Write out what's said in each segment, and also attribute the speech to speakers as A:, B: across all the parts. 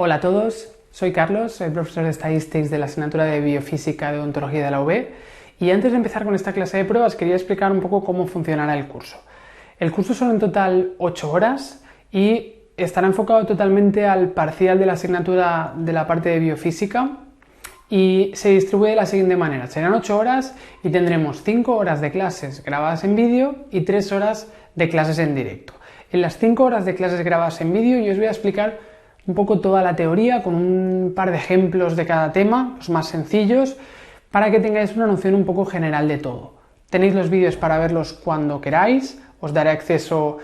A: Hola a todos, soy Carlos, soy profesor de Statistics de la asignatura de Biofísica de Odontología de la UB y antes de empezar con esta clase de pruebas quería explicar un poco cómo funcionará el curso. El curso son en total 8 horas y estará enfocado totalmente al parcial de la asignatura de la parte de Biofísica y se distribuye de la siguiente manera. Serán 8 horas y tendremos 5 horas de clases grabadas en vídeo y 3 horas de clases en directo. En las 5 horas de clases grabadas en vídeo yo os voy a explicar un poco toda la teoría con un par de ejemplos de cada tema, los más sencillos, para que tengáis una noción un poco general de todo. Tenéis los vídeos para verlos cuando queráis, os daré acceso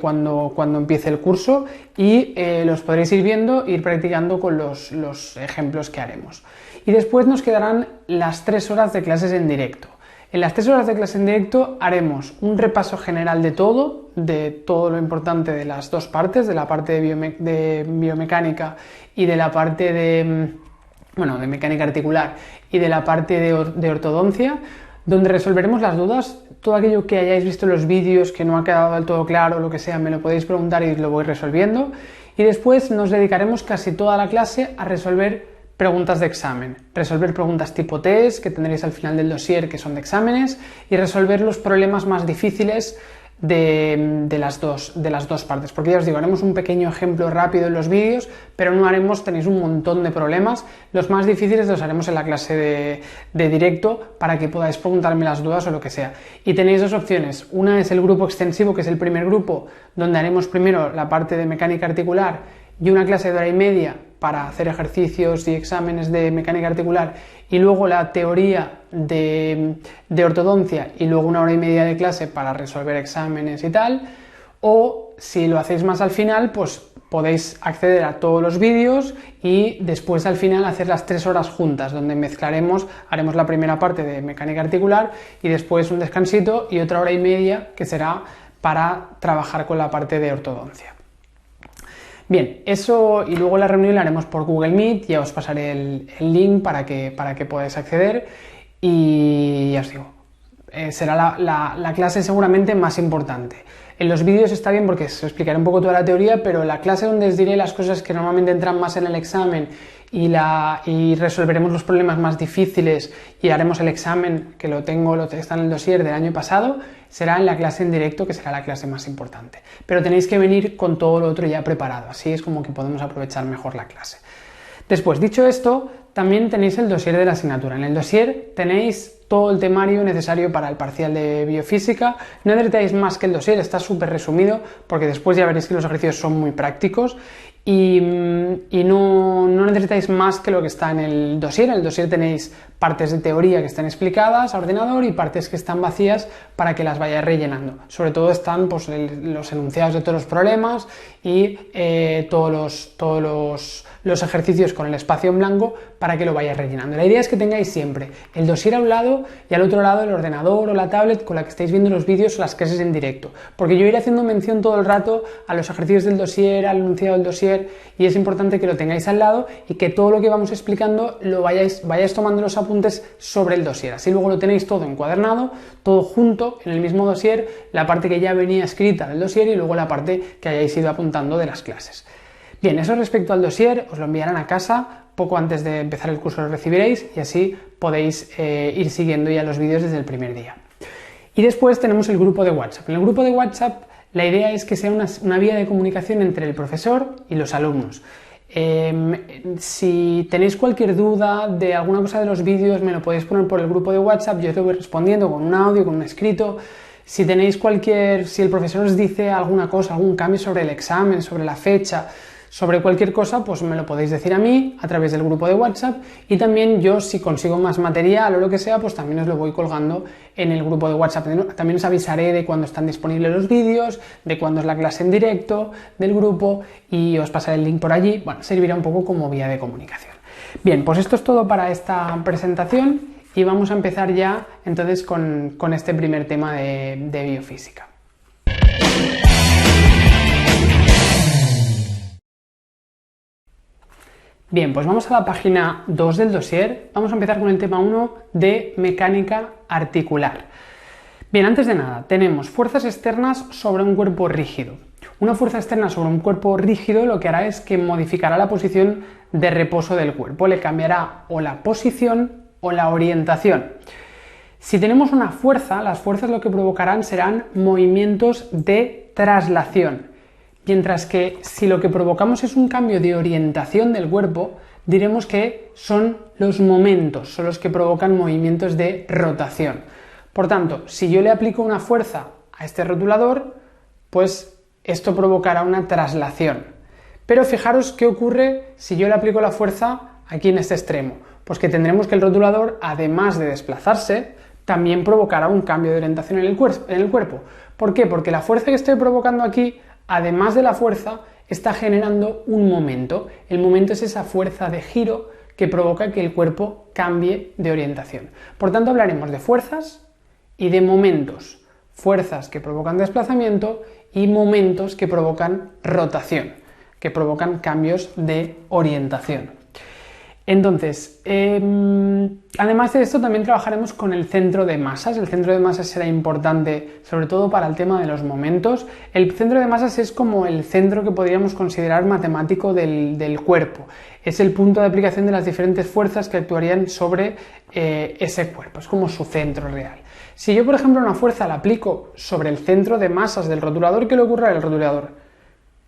A: cuando empiece el curso y los podréis ir viendo e ir practicando con los ejemplos que haremos. Y después nos quedarán las 3 horas de clases en directo. En las 3 horas de clase en directo haremos un repaso general de todo lo importante de las dos partes, de la parte de biomecánica y de la parte de mecánica articular y de la parte de ortodoncia, donde resolveremos las dudas. Todo aquello que hayáis visto en los vídeos que no ha quedado del todo claro, lo que sea, me lo podéis preguntar y lo voy resolviendo. Y después nos dedicaremos casi toda la clase a resolver preguntas de examen, resolver preguntas tipo test que tendréis al final del dossier que son de exámenes y resolver los problemas más difíciles de las dos partes, porque ya os digo, haremos un pequeño ejemplo rápido en los vídeos, pero no haremos, tenéis un montón de problemas, los más difíciles los haremos en la clase de directo para que podáis preguntarme las dudas o lo que sea. Y tenéis dos opciones, una es el grupo extensivo, que es el primer grupo, donde haremos primero la parte de mecánica articular y una clase de hora y media para hacer ejercicios y exámenes de mecánica articular y luego la teoría de ortodoncia y luego una hora y media de clase para resolver exámenes y tal, o si lo hacéis más al final, pues podéis acceder a todos los vídeos y después al final hacer las 3 horas juntas, donde mezclaremos, haremos la primera parte de mecánica articular y después un descansito y otra hora y media que será para trabajar con la parte de ortodoncia. Bien, eso y luego la reunión la haremos por Google Meet, ya os pasaré el link para que podáis acceder y ya os digo, será la clase seguramente más importante. En los vídeos está bien porque os explicaré un poco toda la teoría, pero la clase donde os diré las cosas que normalmente entran más en el examen y resolveremos los problemas más difíciles y haremos el examen, que está en el dossier del año pasado, será en la clase en directo, que será la clase más importante. Pero tenéis que venir con todo lo otro ya preparado, así es como que podemos aprovechar mejor la clase. Después, dicho esto, también tenéis el dossier de la asignatura. En el dossier tenéis todo el temario necesario para el parcial de biofísica. No necesitáis más que el dossier, está súper resumido, porque después ya veréis que los ejercicios son muy prácticos y no necesitáis más que lo que está en el dossier. En el dossier tenéis partes de teoría que están explicadas a ordenador y partes que están vacías para que las vayáis rellenando. Sobre todo están pues, los enunciados de todos los problemas y todos los ejercicios con el espacio en blanco para que lo vayáis rellenando. La idea es que tengáis siempre el dossier a un lado y al otro lado el ordenador o la tablet con la que estáis viendo los vídeos o las clases en directo, porque yo iré haciendo mención todo el rato a los ejercicios del dossier, al enunciado del dossier, y es importante que lo tengáis al lado y que todo lo que vamos explicando lo vayáis tomando los apuntes sobre el dossier, así luego lo tenéis todo encuadernado, todo junto en el mismo dossier, la parte que ya venía escrita del dossier y luego la parte que hayáis ido apuntando de las clases. Bien, eso respecto al dossier, os lo enviarán a casa, poco antes de empezar el curso lo recibiréis y así podéis ir siguiendo ya los vídeos desde el primer día. Y después tenemos el grupo de WhatsApp. En el grupo de WhatsApp la idea es que sea una vía de comunicación entre el profesor y los alumnos. Si tenéis cualquier duda de alguna cosa de los vídeos me lo podéis poner por el grupo de WhatsApp, yo os lo voy respondiendo con un audio, con un escrito. Si el profesor os dice alguna cosa, algún cambio sobre el examen, sobre la fecha, sobre cualquier cosa, pues me lo podéis decir a mí a través del grupo de WhatsApp y también yo, si consigo más material o lo que sea, pues también os lo voy colgando en el grupo de WhatsApp. También os avisaré de cuándo están disponibles los vídeos, de cuándo es la clase en directo del grupo y os pasaré el link por allí. Bueno, servirá un poco como vía de comunicación. Bien, pues esto es todo para esta presentación y vamos a empezar ya entonces con este primer tema de biofísica. Bien, pues vamos a la página 2 del dossier. Vamos a empezar con el tema 1 de mecánica articular. Bien, antes de nada, tenemos fuerzas externas sobre un cuerpo rígido. Una fuerza externa sobre un cuerpo rígido lo que hará es que modificará la posición de reposo del cuerpo, le cambiará o la posición o la orientación. Si tenemos una fuerza, las fuerzas lo que provocarán serán movimientos de traslación, mientras que si lo que provocamos es un cambio de orientación del cuerpo, diremos que son los momentos, son los que provocan movimientos de rotación. Por tanto, si yo le aplico una fuerza a este rotulador, pues esto provocará una traslación. Pero fijaros qué ocurre si yo le aplico la fuerza aquí en este extremo. Pues que tendremos que el rotulador, además de desplazarse, también provocará un cambio de orientación en el cuerpo. ¿Por qué? Porque la fuerza que estoy provocando aquí, además de la fuerza, está generando un momento. El momento es esa fuerza de giro que provoca que el cuerpo cambie de orientación. Por tanto, hablaremos de fuerzas y de momentos. Fuerzas que provocan desplazamiento y momentos que provocan rotación, que provocan cambios de orientación. Entonces, además de esto, también trabajaremos con el centro de masas. El centro de masas será importante, sobre todo para el tema de los momentos. El centro de masas es como el centro que podríamos considerar matemático del cuerpo. Es el punto de aplicación de las diferentes fuerzas que actuarían sobre ese cuerpo. Es como su centro real. Si yo, por ejemplo, una fuerza la aplico sobre el centro de masas del rotulador, ¿qué le ocurre al rotulador?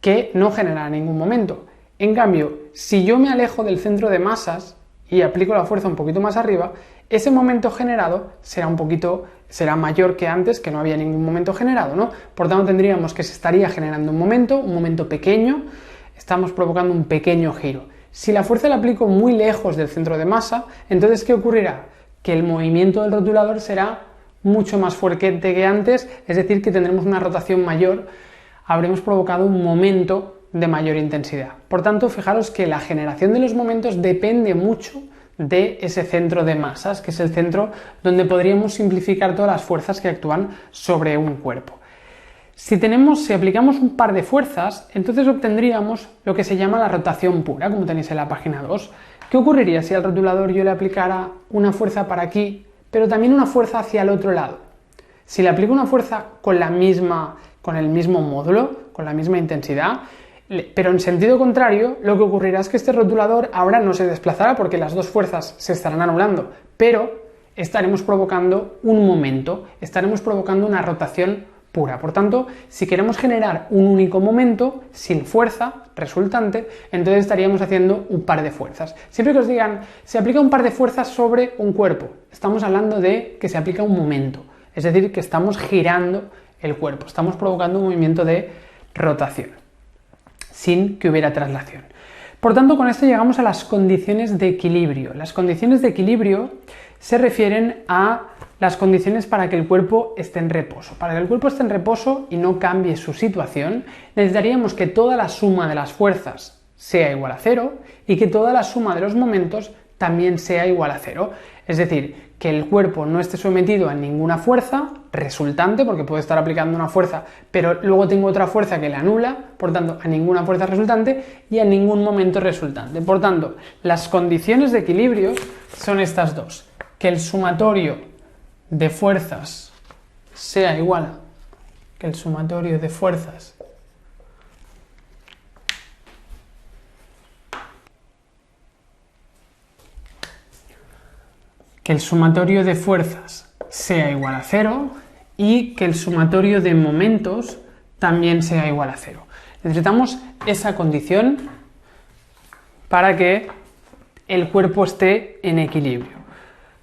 A: Que no generará ningún momento. En cambio, si yo me alejo del centro de masas y aplico la fuerza un poquito más arriba, ese momento generado será mayor que antes, que no había ningún momento generado, ¿no? Por tanto, tendríamos que se estaría generando un momento pequeño, estamos provocando un pequeño giro. Si la fuerza la aplico muy lejos del centro de masa, entonces, ¿qué ocurrirá? Que el movimiento del rotulador será mucho más fuerte que antes, es decir, que tendremos una rotación mayor, habremos provocado un momento de mayor intensidad. Por tanto, fijaros que la generación de los momentos depende mucho de ese centro de masas, que es el centro donde podríamos simplificar todas las fuerzas que actúan sobre un cuerpo. Si aplicamos un par de fuerzas, entonces obtendríamos lo que se llama la rotación pura, como tenéis en la página 2. ¿Qué ocurriría si al rotulador yo le aplicara una fuerza para aquí, pero también una fuerza hacia el otro lado? Si le aplico una fuerza con el mismo módulo, con la misma intensidad, pero en sentido contrario, lo que ocurrirá es que este rotulador ahora no se desplazará porque las dos fuerzas se estarán anulando, pero estaremos provocando un momento, estaremos provocando una rotación pura. Por tanto, si queremos generar un único momento sin fuerza resultante, entonces estaríamos haciendo un par de fuerzas. Siempre que os digan, se aplica un par de fuerzas sobre un cuerpo, estamos hablando de que se aplica un momento, es decir, que estamos girando el cuerpo, estamos provocando un movimiento de rotación sin que hubiera traslación. Por tanto, con esto llegamos a las condiciones de equilibrio. Las condiciones de equilibrio se refieren a las condiciones para que el cuerpo esté en reposo. Para que el cuerpo esté en reposo y no cambie su situación, necesitaríamos que toda la suma de las fuerzas sea igual a 0 y que toda la suma de los momentos también sea igual a 0. Es decir, que el cuerpo no esté sometido a ninguna fuerza resultante, porque puedo estar aplicando una fuerza, pero luego tengo otra fuerza que la anula, por tanto, a ninguna fuerza resultante y a ningún momento resultante. Por tanto, las condiciones de equilibrio son estas dos: que el sumatorio de fuerzas sea igual a que el sumatorio de fuerzas sea igual a 0 y que el sumatorio de momentos también sea igual a 0. Necesitamos esa condición para que el cuerpo esté en equilibrio.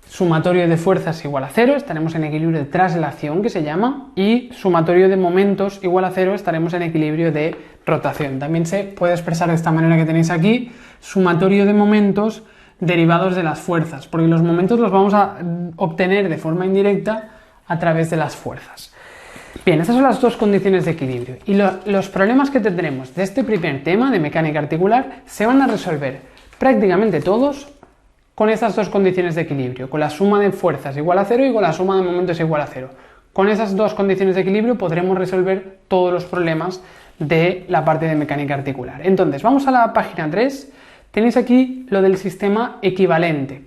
A: Sumatorio de fuerzas igual a 0, estaremos en equilibrio de traslación, que se llama, y sumatorio de momentos igual a 0, estaremos en equilibrio de rotación. También se puede expresar de esta manera que tenéis aquí: sumatorio de momentos derivados de las fuerzas, porque los momentos los vamos a obtener de forma indirecta a través de las fuerzas. Bien, estas son las dos condiciones de equilibrio, y los problemas que tendremos de este primer tema de mecánica articular se van a resolver prácticamente todos con estas dos condiciones de equilibrio, con la suma de fuerzas igual a 0 y con la suma de momentos igual a 0. Con esas dos condiciones de equilibrio podremos resolver todos los problemas de la parte de mecánica articular. Entonces, vamos a la página 3. Tenéis aquí lo del sistema equivalente.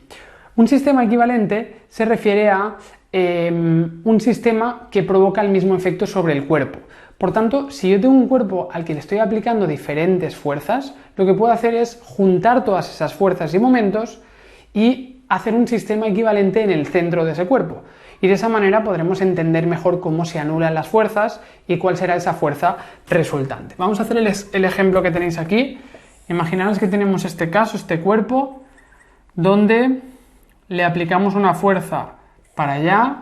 A: Un sistema equivalente se refiere a un sistema que provoca el mismo efecto sobre el cuerpo. Por tanto, si yo tengo un cuerpo al que le estoy aplicando diferentes fuerzas, lo que puedo hacer es juntar todas esas fuerzas y momentos y hacer un sistema equivalente en el centro de ese cuerpo. Y de esa manera podremos entender mejor cómo se anulan las fuerzas y cuál será esa fuerza resultante. Vamos a hacer el ejemplo que tenéis aquí. Imaginaos que tenemos este caso, este cuerpo, donde le aplicamos una fuerza para allá,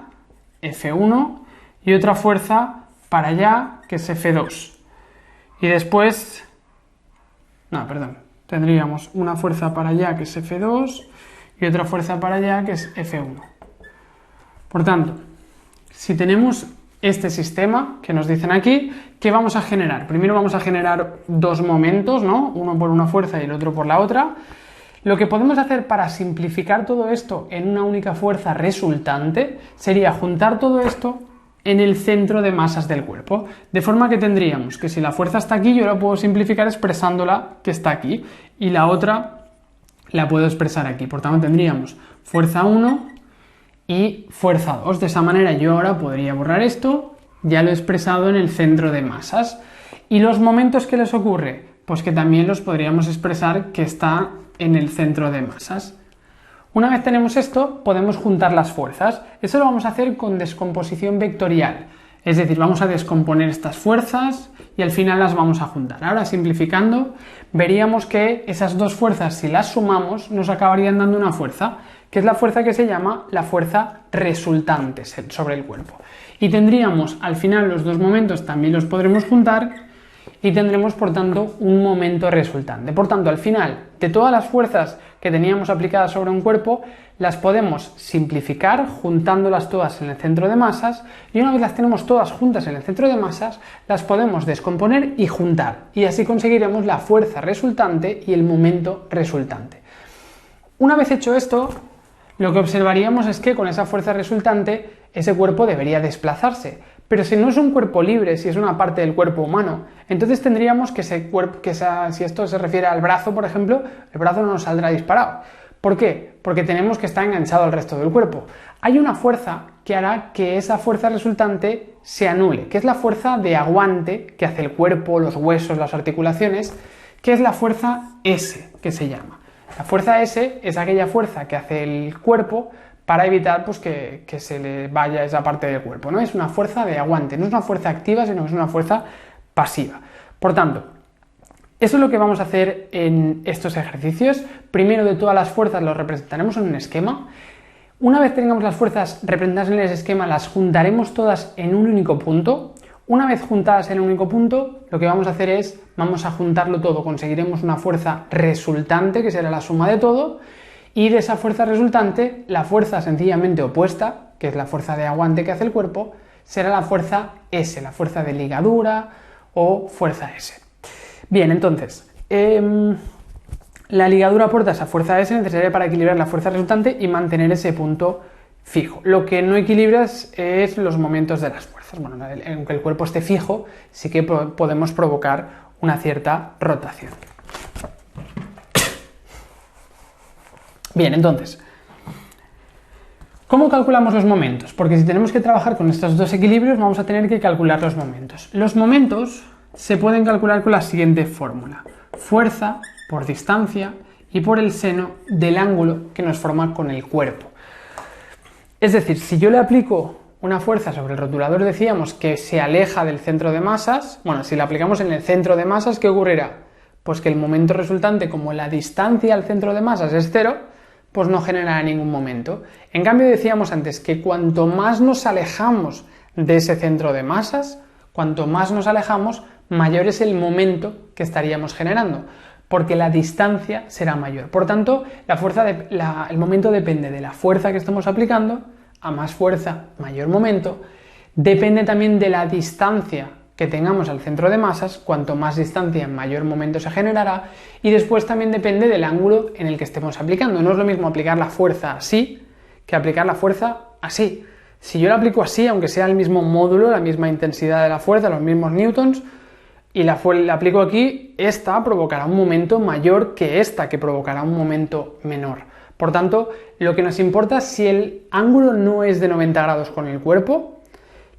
A: F1, y otra fuerza para allá, que es F2. Y después, tendríamos una fuerza para allá, que es F2, y otra fuerza para allá, que es F1. Por tanto, si tenemos este sistema que nos dicen aquí, ¿qué vamos a generar? Primero vamos a generar dos momentos, ¿no? Uno por una fuerza y el otro por la otra. Lo que podemos hacer para simplificar todo esto en una única fuerza resultante sería juntar todo esto en el centro de masas del cuerpo, de forma que tendríamos que si la fuerza está aquí, yo la puedo simplificar expresándola que está aquí, y la otra la puedo expresar aquí. Por tanto, tendríamos fuerza 1 y fuerza 2. De esa manera yo ahora podría borrar esto, ya lo he expresado en el centro de masas. ¿Y los momentos que les ocurre? Pues que también los podríamos expresar que está en el centro de masas. Una vez tenemos esto, podemos juntar las fuerzas. Eso lo vamos a hacer con descomposición vectorial. Es decir, vamos a descomponer estas fuerzas y al final las vamos a juntar. Ahora, simplificando, veríamos que esas dos fuerzas, si las sumamos, nos acabarían dando una fuerza, que es la fuerza que se llama la fuerza resultante sobre el cuerpo. Y tendríamos, al final, los dos momentos también los podremos juntar y tendremos, por tanto, un momento resultante. Por tanto, al final, de todas las fuerzas que teníamos aplicadas sobre un cuerpo, las podemos simplificar juntándolas todas en el centro de masas, y una vez las tenemos todas juntas en el centro de masas, las podemos descomponer y juntar, y así conseguiremos la fuerza resultante y el momento resultante. Una vez hecho esto, lo que observaríamos es que con esa fuerza resultante ese cuerpo debería desplazarse, pero si no es un cuerpo libre, si es una parte del cuerpo humano, entonces tendríamos que si esto se refiere al brazo, por ejemplo, el brazo no nos saldrá disparado. ¿Por qué? Porque tenemos que estar enganchado al resto del cuerpo. Hay una fuerza que hará que esa fuerza resultante se anule, que es la fuerza de aguante que hace el cuerpo, los huesos, las articulaciones, que es la fuerza S, que se llama. La fuerza S es aquella fuerza que hace el cuerpo para evitar pues, que se le vaya esa parte del cuerpo, ¿no? Es una fuerza de aguante, no es una fuerza activa, sino que es una fuerza pasiva. Por tanto, eso es lo que vamos a hacer en estos ejercicios. Primero de todas las fuerzas los representaremos en un esquema. Una vez tengamos las fuerzas representadas en ese esquema, las juntaremos todas en un único punto. Una vez juntadas en un único punto, lo que vamos a hacer es, vamos a juntarlo todo, conseguiremos una fuerza resultante, que será la suma de todo, y de esa fuerza resultante, la fuerza sencillamente opuesta, que es la fuerza de aguante que hace el cuerpo, será la fuerza S, la fuerza de ligadura o fuerza S. Bien, entonces, la ligadura aporta esa fuerza S necesaria para equilibrar la fuerza resultante y mantener ese punto fijo. Lo que no equilibras es los momentos de las fuerzas. Bueno, aunque el cuerpo esté fijo, sí que podemos provocar una cierta rotación. Bien, entonces, ¿cómo calculamos los momentos? Porque si tenemos que trabajar con estos dos equilibrios, vamos a tener que calcular los momentos. Los momentos se pueden calcular con la siguiente fórmula: fuerza por distancia y por el seno del ángulo que nos forma con el cuerpo. Es decir, si yo le aplico una fuerza sobre el rotulador, decíamos que se aleja del centro de masas. Bueno, si la aplicamos en el centro de masas, ¿qué ocurrirá? Pues que el momento resultante, como la distancia al centro de masas es 0, pues no generará ningún momento. En cambio, decíamos antes que cuanto más nos alejamos de ese centro de masas, cuanto más nos alejamos, mayor es el momento que estaríamos generando, porque la distancia será mayor. Por tanto, el momento depende de la fuerza que estamos aplicando. A más fuerza, mayor momento. Depende también de la distancia que tengamos al centro de masas. Cuanto más distancia, mayor momento se generará. Y después también depende del ángulo en el que estemos aplicando. No es lo mismo aplicar la fuerza así que aplicar la fuerza así. Si yo la aplico así, aunque sea el mismo módulo, la misma intensidad de la fuerza, los mismos newtons, y la aplico aquí, esta provocará un momento mayor que esta, que provocará un momento menor. Por tanto, lo que nos importa, si el ángulo no es de 90 grados con el cuerpo,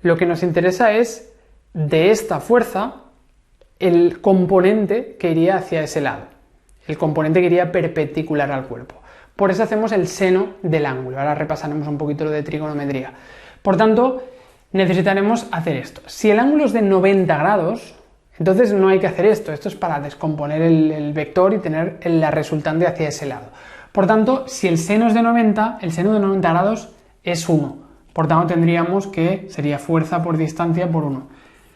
A: lo que nos interesa es de esta fuerza el componente que iría hacia ese lado, el componente que iría perpendicular al cuerpo. Por eso hacemos el seno del ángulo. Ahora repasaremos un poquito lo de trigonometría. Por tanto, necesitaremos hacer esto. Si el ángulo es de 90 grados, entonces no hay que hacer esto. Esto es para descomponer el vector y tener la resultante hacia ese lado. Por tanto, si el seno es de 90, el seno de 90 grados es 1. Por tanto, tendríamos que sería fuerza por distancia por 1.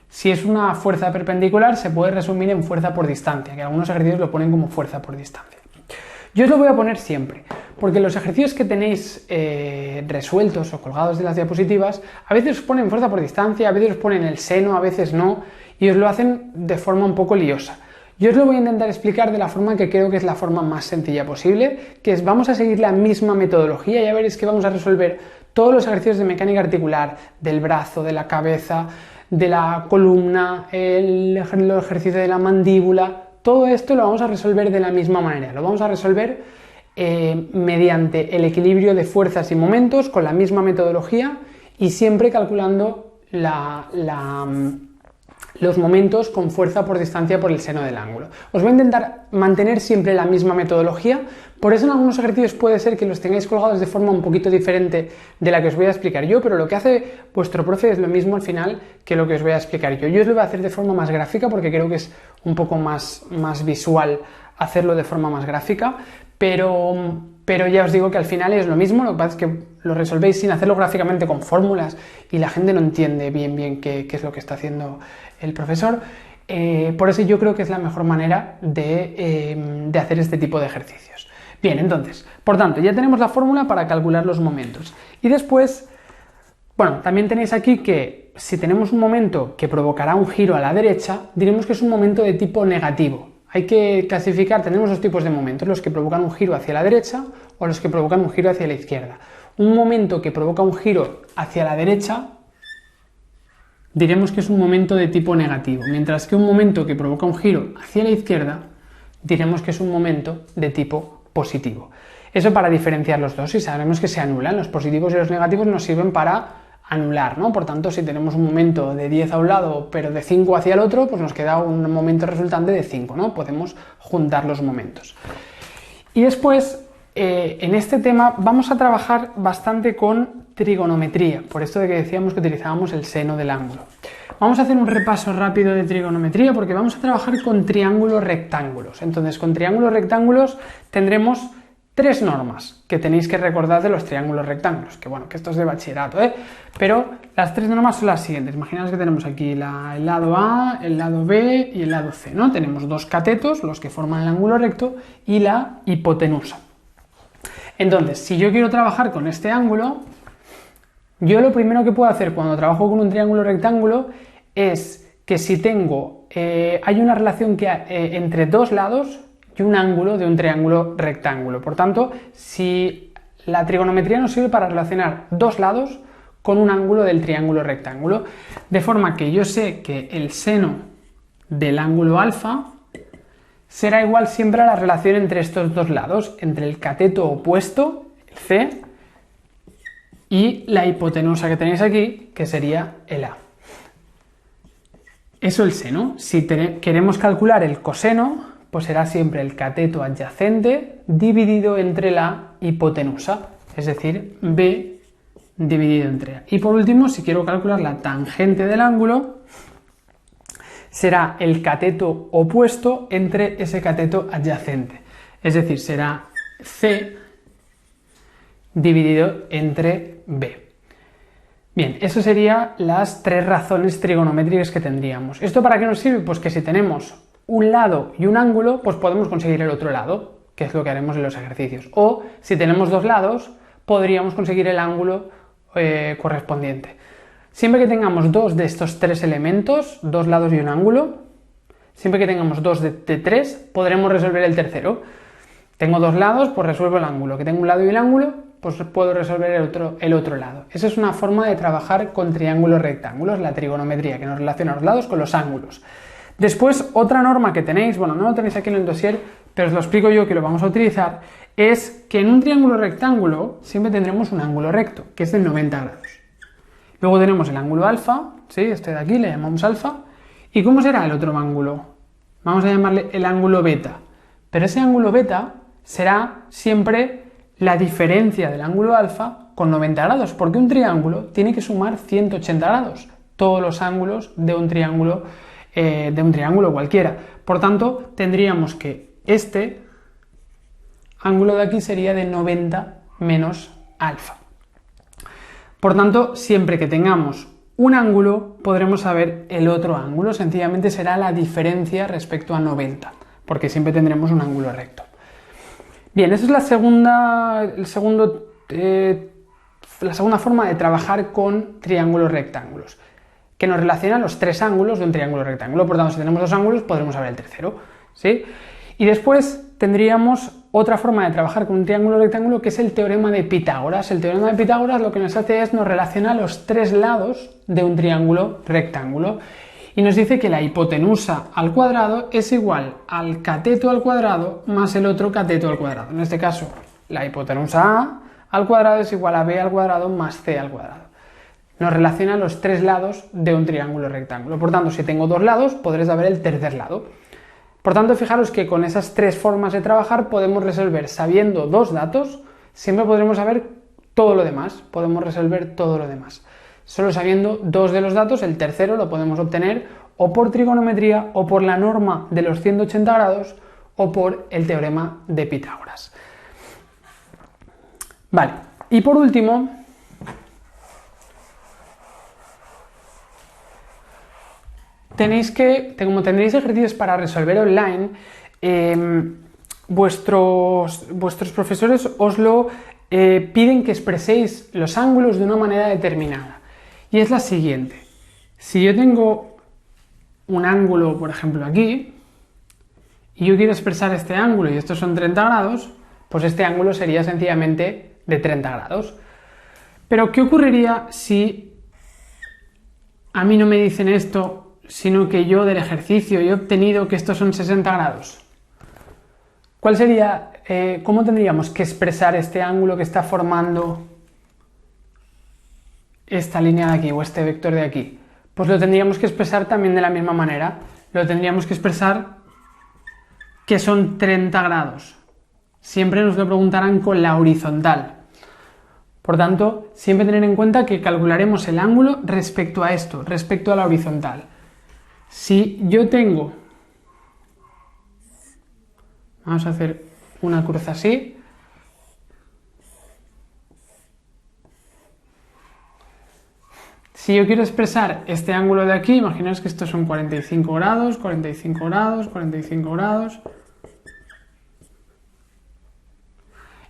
A: Si es una fuerza perpendicular, se puede resumir en fuerza por distancia, que algunos ejercicios lo ponen como fuerza por distancia. Yo os lo voy a poner siempre, porque los ejercicios que tenéis resueltos o colgados de las diapositivas, a veces os ponen fuerza por distancia, a veces os ponen el seno, a veces no, y os lo hacen de forma un poco liosa. Yo os lo voy a intentar explicar de la forma que creo que es la forma más sencilla posible, que es vamos a seguir la misma metodología y ya veréis que vamos a resolver todos los ejercicios de mecánica articular, del brazo, de la cabeza, de la columna, el ejercicio de la mandíbula. Todo esto lo vamos a resolver de la misma manera, lo vamos a resolver mediante el equilibrio de fuerzas y momentos con la misma metodología y siempre calculando los momentos con fuerza por distancia por el seno del ángulo. Os voy a intentar mantener siempre la misma metodología, por eso en algunos ejercicios puede ser que los tengáis colgados de forma un poquito diferente de la que os voy a explicar yo, pero lo que hace vuestro profe es lo mismo al final que lo que os voy a explicar yo. Yo os lo voy a hacer de forma más gráfica porque creo que es un poco más visual hacerlo de forma más gráfica, pero ya os digo que al final es lo mismo, lo que pasa es que lo resolvéis sin hacerlo gráficamente con fórmulas y la gente no entiende bien qué es lo que está haciendo el profesor. Por eso yo creo que es la mejor manera de hacer este tipo de ejercicios. Bien, entonces, por tanto, ya tenemos la fórmula para calcular los momentos. Y después, bueno, también tenéis aquí que si tenemos un momento que provocará un giro a la derecha, diremos que es un momento de tipo negativo. Hay que clasificar, tenemos dos tipos de momentos, los que provocan un giro hacia la derecha o los que provocan un giro hacia la izquierda. Un momento que provoca un giro hacia la derecha, diremos que es un momento de tipo negativo, mientras que un momento que provoca un giro hacia la izquierda, diremos que es un momento de tipo positivo. Eso para diferenciar los dos y sabemos que se anulan. Los positivos y los negativos nos sirven para anular, ¿no? Por tanto, si tenemos un momento de 10 a un lado pero de 5 hacia el otro, pues nos queda un momento resultante de 5, ¿no? Podemos juntar los momentos. Y después, en este tema vamos a trabajar bastante con trigonometría, por esto de que decíamos que utilizábamos el seno del ángulo. Vamos a hacer un repaso rápido de trigonometría porque vamos a trabajar con triángulos rectángulos. Entonces, con triángulos rectángulos tendremos tres normas que tenéis que recordar de los triángulos rectángulos, que bueno, que esto es de bachillerato, pero las tres normas son las siguientes. Imaginaos que tenemos aquí el lado A, el lado B y el lado C, ¿no? Tenemos dos catetos, los que forman el ángulo recto, y la hipotenusa. Entonces, si yo quiero trabajar con este ángulo, yo lo primero que puedo hacer cuando trabajo con un triángulo rectángulo es que si tengo, hay una relación entre dos lados y un ángulo de un triángulo rectángulo. Por tanto, si la trigonometría nos sirve para relacionar dos lados con un ángulo del triángulo rectángulo, de forma que yo sé que el seno del ángulo alfa será igual siempre a la relación entre estos dos lados, entre el cateto opuesto, el C, y la hipotenusa que tenéis aquí, que sería el A. Eso el seno. Si queremos calcular el coseno, pues será siempre el cateto adyacente dividido entre la hipotenusa, es decir, B dividido entre A. Y por último, si quiero calcular la tangente del ángulo, será el cateto opuesto entre ese cateto adyacente, es decir, será C dividido entre B. Bien, eso serían las tres razones trigonométricas que tendríamos. ¿Esto para qué nos sirve? Pues que si tenemos un lado y un ángulo, pues podemos conseguir el otro lado, que es lo que haremos en los ejercicios. O si tenemos dos lados, podríamos conseguir el ángulo correspondiente. Siempre que tengamos dos de estos tres elementos, dos lados y un ángulo, siempre que tengamos dos de tres, podremos resolver el tercero. Tengo dos lados, pues resuelvo el ángulo. Que tengo un lado y el ángulo, pues puedo resolver el otro lado. Esa es una forma de trabajar con triángulos rectángulos, la trigonometría, que nos relaciona los lados con los ángulos. Después, otra norma que tenéis, bueno, no lo tenéis aquí en el dossier, pero os lo explico yo que lo vamos a utilizar, es que en un triángulo rectángulo siempre tendremos un ángulo recto, que es de 90 grados. Luego tenemos el ángulo alfa, ¿sí? Este de aquí le llamamos alfa. ¿Y cómo será el otro ángulo? Vamos a llamarle el ángulo beta. Pero ese ángulo beta será siempre la diferencia del ángulo alfa con 90 grados, porque un triángulo tiene que sumar 180 grados, todos los ángulos de un triángulo cualquiera. Por tanto, tendríamos que este ángulo de aquí sería de 90 menos alfa. Por tanto, siempre que tengamos un ángulo, podremos saber el otro ángulo, sencillamente será la diferencia respecto a 90, porque siempre tendremos un ángulo recto. Bien, esa es la segunda forma de trabajar con triángulos rectángulos, que nos relaciona los tres ángulos de un triángulo rectángulo. Por tanto, si tenemos dos ángulos, podremos saber el tercero, ¿sí? Y después tendríamos otra forma de trabajar con un triángulo rectángulo, que es el teorema de Pitágoras. El teorema de Pitágoras lo que nos hace es nos relaciona los tres lados de un triángulo rectángulo y nos dice que la hipotenusa al cuadrado es igual al cateto al cuadrado más el otro cateto al cuadrado. En este caso, la hipotenusa A al cuadrado es igual a B al cuadrado más C al cuadrado. Nos relaciona los tres lados de un triángulo rectángulo. Por tanto, si tengo dos lados, podré saber el tercer lado. Por tanto, fijaros que con esas tres formas de trabajar podemos resolver, sabiendo dos datos, siempre podremos saber todo lo demás, podemos resolver todo lo demás. Solo sabiendo dos de los datos, el tercero lo podemos obtener o por trigonometría o por la norma de los 180 grados o por el teorema de Pitágoras. Vale, y por último, como tendréis ejercicios para resolver online, vuestros profesores os lo piden que expreséis los ángulos de una manera determinada. Y es la siguiente. Si yo tengo un ángulo, por ejemplo, aquí, y yo quiero expresar este ángulo, y estos son 30 grados, pues este ángulo sería sencillamente de 30 grados. Pero, ¿qué ocurriría si a mí no me dicen esto, sino que yo del ejercicio he obtenido que estos son 60 grados? ¿Cuál sería, cómo tendríamos que expresar este ángulo que está formando esta línea de aquí o este vector de aquí? Pues lo tendríamos que expresar también de la misma manera. Lo tendríamos que expresar que son 30 grados. Siempre nos lo preguntarán con la horizontal. Por tanto, siempre tener en cuenta que calcularemos el ángulo respecto a esto, respecto a la horizontal. Si yo tengo, vamos a hacer una cruz así, si yo quiero expresar este ángulo de aquí, imaginaos que estos son 45 grados, 45 grados, 45 grados.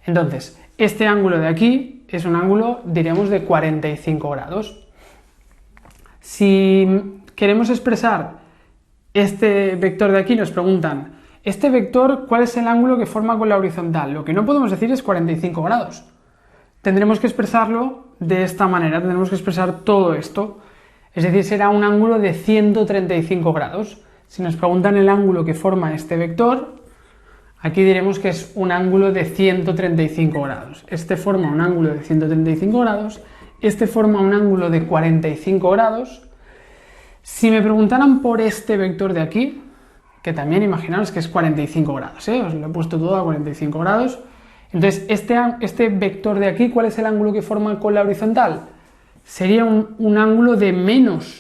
A: Entonces, este ángulo de aquí es un ángulo, diremos, de 45 grados. Si queremos expresar este vector de aquí, nos preguntan, este vector, ¿cuál es el ángulo que forma con la horizontal? Lo que no podemos decir es 45 grados. Tendremos que expresarlo de esta manera, tendremos que expresar todo esto. Es decir, será un ángulo de 135 grados. Si nos preguntan el ángulo que forma este vector, aquí diremos que es un ángulo de 135 grados. Este forma un ángulo de 135 grados, este forma un ángulo de 45 grados. Si me preguntaran por este vector de aquí, que también imaginaos que es 45 grados, os lo he puesto todo a 45 grados. Entonces, este vector de aquí, ¿cuál es el ángulo que forma con la horizontal? Sería un ángulo de menos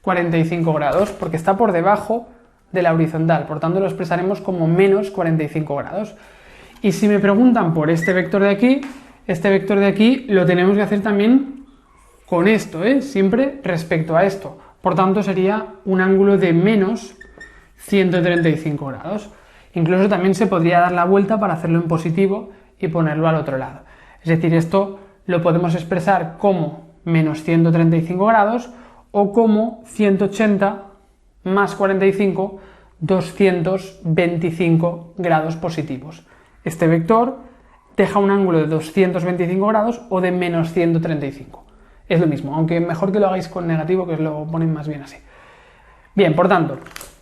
A: 45 grados, porque está por debajo de la horizontal, por tanto lo expresaremos como menos 45 grados. Y si me preguntan por este vector de aquí lo tenemos que hacer también con esto, siempre respecto a esto. Por tanto, sería un ángulo de menos 135 grados. Incluso también se podría dar la vuelta para hacerlo en positivo y ponerlo al otro lado. Es decir, esto lo podemos expresar como menos 135 grados o como 180 más 45, 225 grados positivos. Este vector deja un ángulo de 225 grados o de menos 135. Es lo mismo, aunque mejor que lo hagáis con negativo, que os lo ponen más bien así. Bien, por tanto,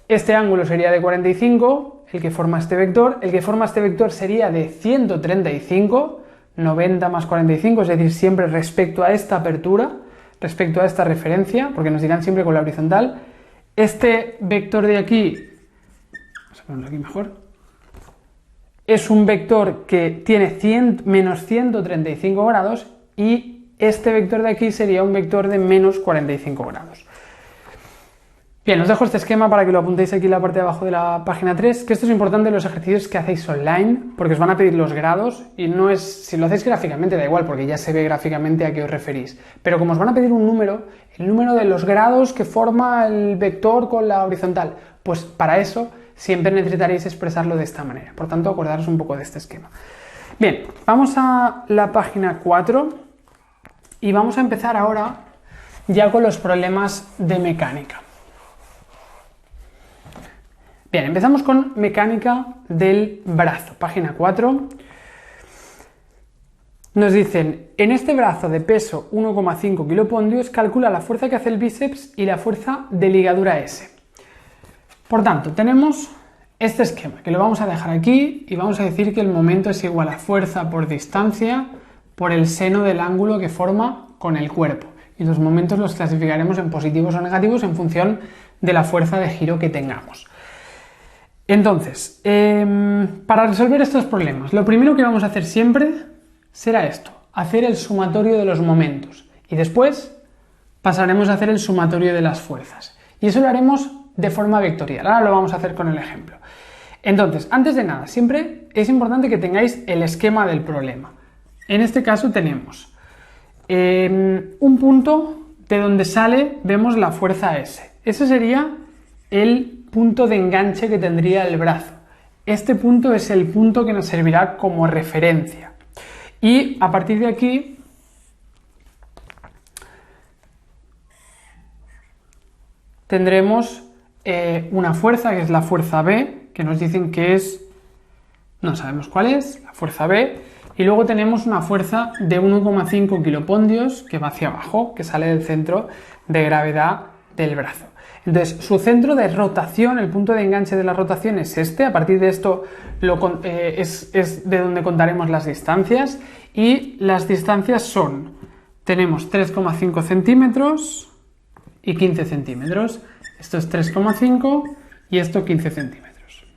A: este ángulo sería de 45, el que forma este vector. El que forma este vector sería de 135, 90 más 45, es decir, siempre respecto a esta apertura, respecto a esta referencia, porque nos dirán siempre con la horizontal. Este vector de aquí, vamos a ponerlo aquí mejor, es un vector que tiene menos 135 grados y este vector de aquí sería un vector de menos 45 grados. Bien, os dejo este esquema para que lo apuntéis aquí en la parte de abajo de la página 3, que esto es importante en los ejercicios que hacéis online, porque os van a pedir los grados y no es, si lo hacéis gráficamente da igual, porque ya se ve gráficamente a qué os referís, pero como os van a pedir un número, el número de los grados que forma el vector con la horizontal, pues para eso siempre necesitaréis expresarlo de esta manera, por tanto acordaros un poco de este esquema. Bien, vamos a la página 4 y vamos a empezar ahora ya con los problemas de mecánica. Bien, empezamos con mecánica del brazo, página 4. Nos dicen, en este brazo de peso 1,5 kilopondios, calcula la fuerza que hace el bíceps y la fuerza de ligadura S. Por tanto, tenemos este esquema, que lo vamos a dejar aquí y vamos a decir que el momento es igual a fuerza por distancia por el seno del ángulo que forma con el cuerpo. Y los momentos los clasificaremos en positivos o negativos en función de la fuerza de giro que tengamos. Entonces, para resolver estos problemas, lo primero que vamos a hacer siempre será esto, hacer el sumatorio de los momentos y después pasaremos a hacer el sumatorio de las fuerzas. Y eso lo haremos de forma vectorial, ahora lo vamos a hacer con el ejemplo. Entonces, antes de nada, siempre es importante que tengáis el esquema del problema. En este caso tenemos un punto de donde sale, vemos la fuerza S. Ese sería el punto de enganche que tendría el brazo. Este punto es el punto que nos servirá como referencia. Y a partir de aquí tendremos una fuerza que es la fuerza B, que nos dicen que es, no sabemos cuál es, la fuerza B, y luego tenemos una fuerza de 1,5 kilopondios que va hacia abajo, que sale del centro de gravedad del brazo. Entonces, su centro de rotación, el punto de enganche de la rotación es este. A partir de esto es de donde contaremos las distancias. Y las distancias son, tenemos 3,5 centímetros y 15 centímetros. Esto es 3,5 y esto 15 centímetros.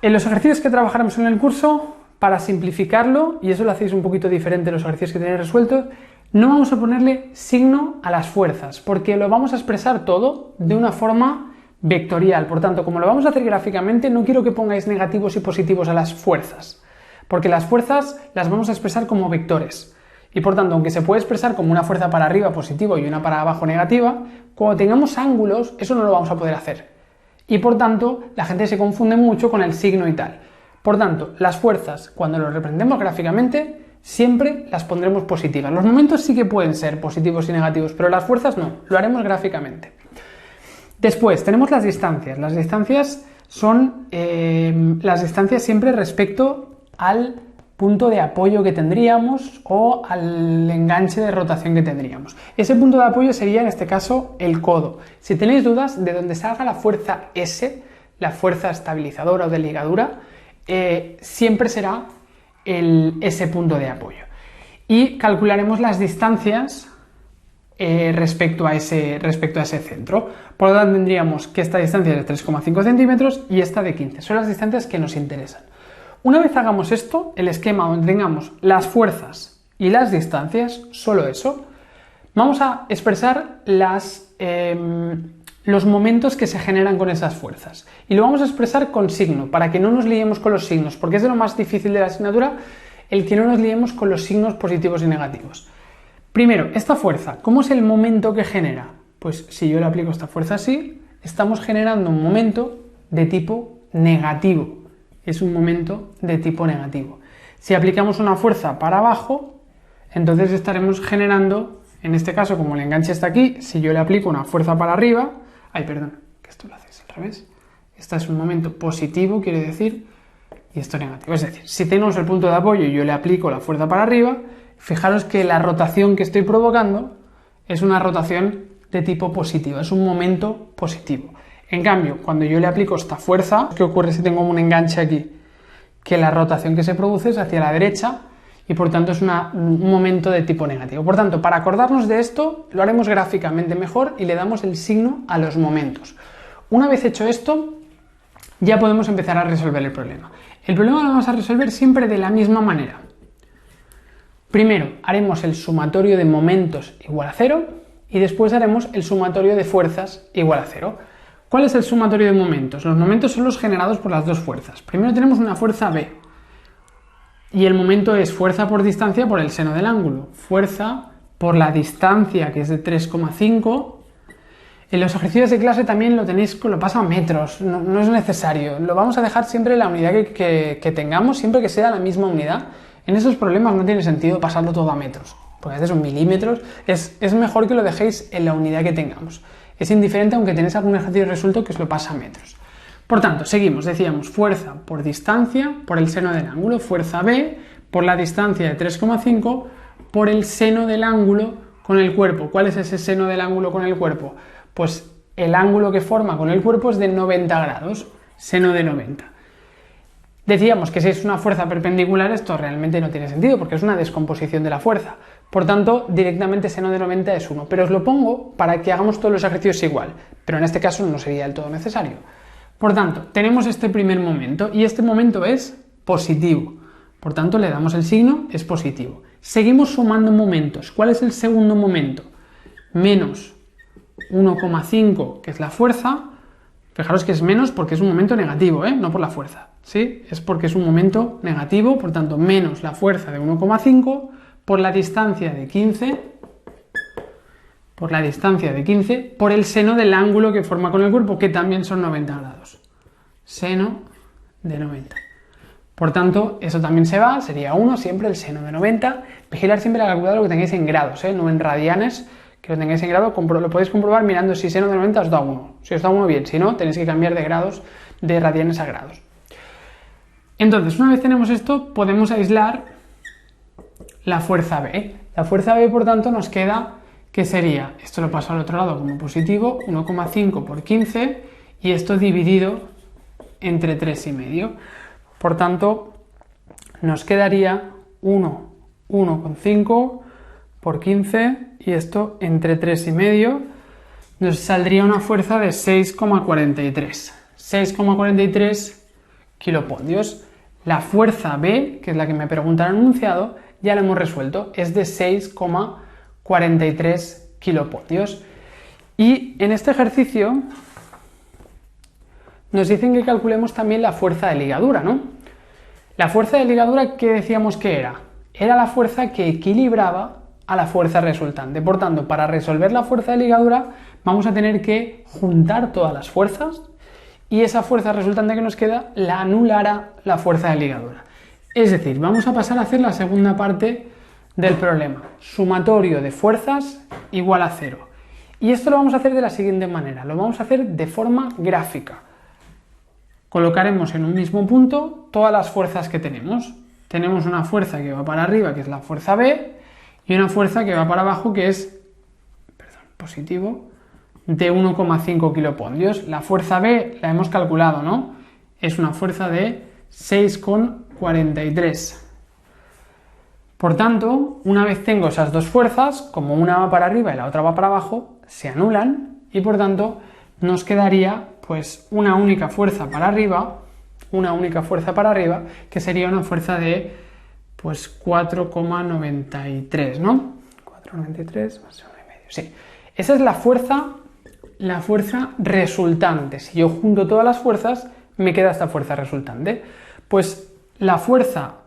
A: En los ejercicios que trabajaremos en el curso, para simplificarlo, y eso lo hacéis un poquito diferente en los ejercicios que tenéis resueltos, no vamos a ponerle signo a las fuerzas, porque lo vamos a expresar todo de una forma vectorial. Por tanto, como lo vamos a hacer gráficamente, no quiero que pongáis negativos y positivos a las fuerzas, porque las fuerzas las vamos a expresar como vectores. Y por tanto, aunque se puede expresar como una fuerza para arriba positivo y una para abajo negativa, cuando tengamos ángulos, eso no lo vamos a poder hacer. Y por tanto, la gente se confunde mucho con el signo y tal. Por tanto, las fuerzas, cuando lo representemos gráficamente, siempre las pondremos positivas. Los momentos sí que pueden ser positivos y negativos, pero las fuerzas no, lo haremos gráficamente. Después tenemos las distancias. Las distancias son las distancias siempre respecto al punto de apoyo que tendríamos o al enganche de rotación que tendríamos. Ese punto de apoyo sería en este caso el codo. Si tenéis dudas de dónde salga la fuerza S, la fuerza estabilizadora o de ligadura, siempre será ese punto de apoyo. Y calcularemos las distancias respecto a ese centro. Por lo tanto, tendríamos que esta distancia es de 3,5 centímetros y esta de 15. Son las distancias que nos interesan. Una vez hagamos esto, el esquema donde tengamos las fuerzas y las distancias, solo eso, vamos a expresar los momentos que se generan con esas fuerzas. Y lo vamos a expresar con signo, para que no nos liemos con los signos, porque es de lo más difícil de la asignatura el que no nos liemos con los signos positivos y negativos. Primero, esta fuerza, ¿cómo es el momento que genera? Pues si yo le aplico esta fuerza así, estamos generando un momento de tipo negativo. Es un momento de tipo negativo. Si aplicamos una fuerza para abajo, entonces estaremos generando, en este caso, como el enganche está aquí, si yo le aplico una fuerza para arriba, que esto lo hacéis al revés, este es un momento positivo, quiere decir, y esto negativo. Es decir, si tenemos el punto de apoyo y yo le aplico la fuerza para arriba, fijaros que la rotación que estoy provocando es una rotación de tipo positivo, es un momento positivo. En cambio, cuando yo le aplico esta fuerza, ¿qué ocurre si tengo un enganche aquí? Que la rotación que se produce es hacia la derecha y por tanto es un momento de tipo negativo. Por tanto, para acordarnos de esto, lo haremos gráficamente mejor y le damos el signo a los momentos. Una vez hecho esto, ya podemos empezar a resolver el problema. El problema lo vamos a resolver siempre de la misma manera. Primero haremos el sumatorio de momentos igual a 0 y después haremos el sumatorio de fuerzas igual a 0. ¿Cuál es el sumatorio de momentos? Los momentos son los generados por las dos fuerzas. Primero tenemos una fuerza B y el momento es fuerza por distancia por el seno del ángulo. Fuerza por la distancia, que es de 3,5. En los ejercicios de clase también lo pasa a metros, no es necesario. Lo vamos a dejar siempre en la unidad que tengamos, siempre que sea la misma unidad. En esos problemas no tiene sentido pasarlo todo a metros, porque a veces son milímetros. Es mejor que lo dejéis en la unidad que tengamos. Es indiferente aunque tenéis algún ejercicio resuelto que os lo pasa a metros. Por tanto, seguimos, decíamos fuerza por distancia por el seno del ángulo, fuerza B por la distancia de 3,5 por el seno del ángulo con el cuerpo. ¿Cuál es ese seno del ángulo con el cuerpo? Pues el ángulo que forma con el cuerpo es de 90 grados, seno de 90. Decíamos que si es una fuerza perpendicular esto realmente no tiene sentido porque es una descomposición de la fuerza. Por tanto, directamente seno de 90 es 1. Pero os lo pongo para que hagamos todos los ejercicios igual. Pero en este caso no sería del todo necesario. Por tanto, tenemos este primer momento y este momento es positivo. Por tanto, le damos el signo, es positivo. Seguimos sumando momentos. ¿Cuál es el segundo momento? Menos 1,5, que es la fuerza. Fijaros que es menos porque es un momento negativo, no por la fuerza. ¿Sí? Es porque es un momento negativo, por tanto, menos la fuerza de 1,5 por la distancia de 15, por el seno del ángulo que forma con el cuerpo, que también son 90 grados. Seno de 90. Por tanto, eso también se va, sería 1, siempre el seno de 90. Vigilar siempre la calculadora lo que tengáis en grados, no en radianes, que lo tengáis en grado, lo podéis comprobar mirando si seno de 90 os da 1. Si os da 1, bien, si no, tenéis que cambiar de grados, de radianes a grados. Entonces, una vez tenemos esto, podemos aislar la fuerza B. La fuerza B, por tanto, nos queda que sería, esto lo paso al otro lado como positivo, 1,5 por 15 y esto dividido entre 3,5. Por tanto, nos quedaría 1,5 por 15 y esto entre 3,5 nos saldría una fuerza de 6,43. 6,43 kilopoldios. La fuerza B, que es la que me pregunta el enunciado, ya la hemos resuelto, es de 6,43 kilopoldios. Y en este ejercicio nos dicen que calculemos también la fuerza de ligadura, ¿no? La fuerza de ligadura, ¿qué decíamos que era? Era la fuerza que equilibraba a la fuerza resultante. Por tanto, para resolver la fuerza de ligadura vamos a tener que juntar todas las fuerzas y esa fuerza resultante que nos queda la anulará la fuerza de ligadura. Es decir, vamos a pasar a hacer la segunda parte del problema. Sumatorio de fuerzas igual a 0. Y esto lo vamos a hacer de la siguiente manera. Lo vamos a hacer de forma gráfica. Colocaremos en un mismo punto todas las fuerzas que tenemos. Tenemos una fuerza que va para arriba, que es la fuerza B, y una fuerza que va para abajo, que es positivo, de 1,5 kilopoldios. La fuerza B la hemos calculado, ¿no? Es una fuerza de 6,43. Por tanto, una vez tengo esas dos fuerzas, como una va para arriba y la otra va para abajo, se anulan y por tanto nos quedaría pues una única fuerza para arriba, que sería una fuerza de pues 4,93, ¿no? 4,93 más 1,5. Sí, esa es la fuerza resultante. Si yo junto todas las fuerzas, me queda esta fuerza resultante. Pues la fuerza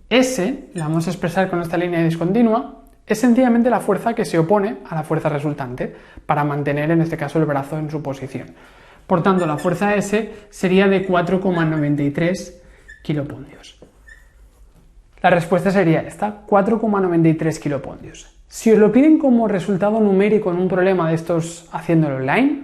A: S, la vamos a expresar con esta línea discontinua, es sencillamente la fuerza que se opone a la fuerza resultante para mantener en este caso el brazo en su posición. Por tanto, la fuerza S sería de 4,93 kilopoldios. La respuesta sería esta, 4,93 kilopoldios. Si os lo piden como resultado numérico en un problema de estos haciéndolo online,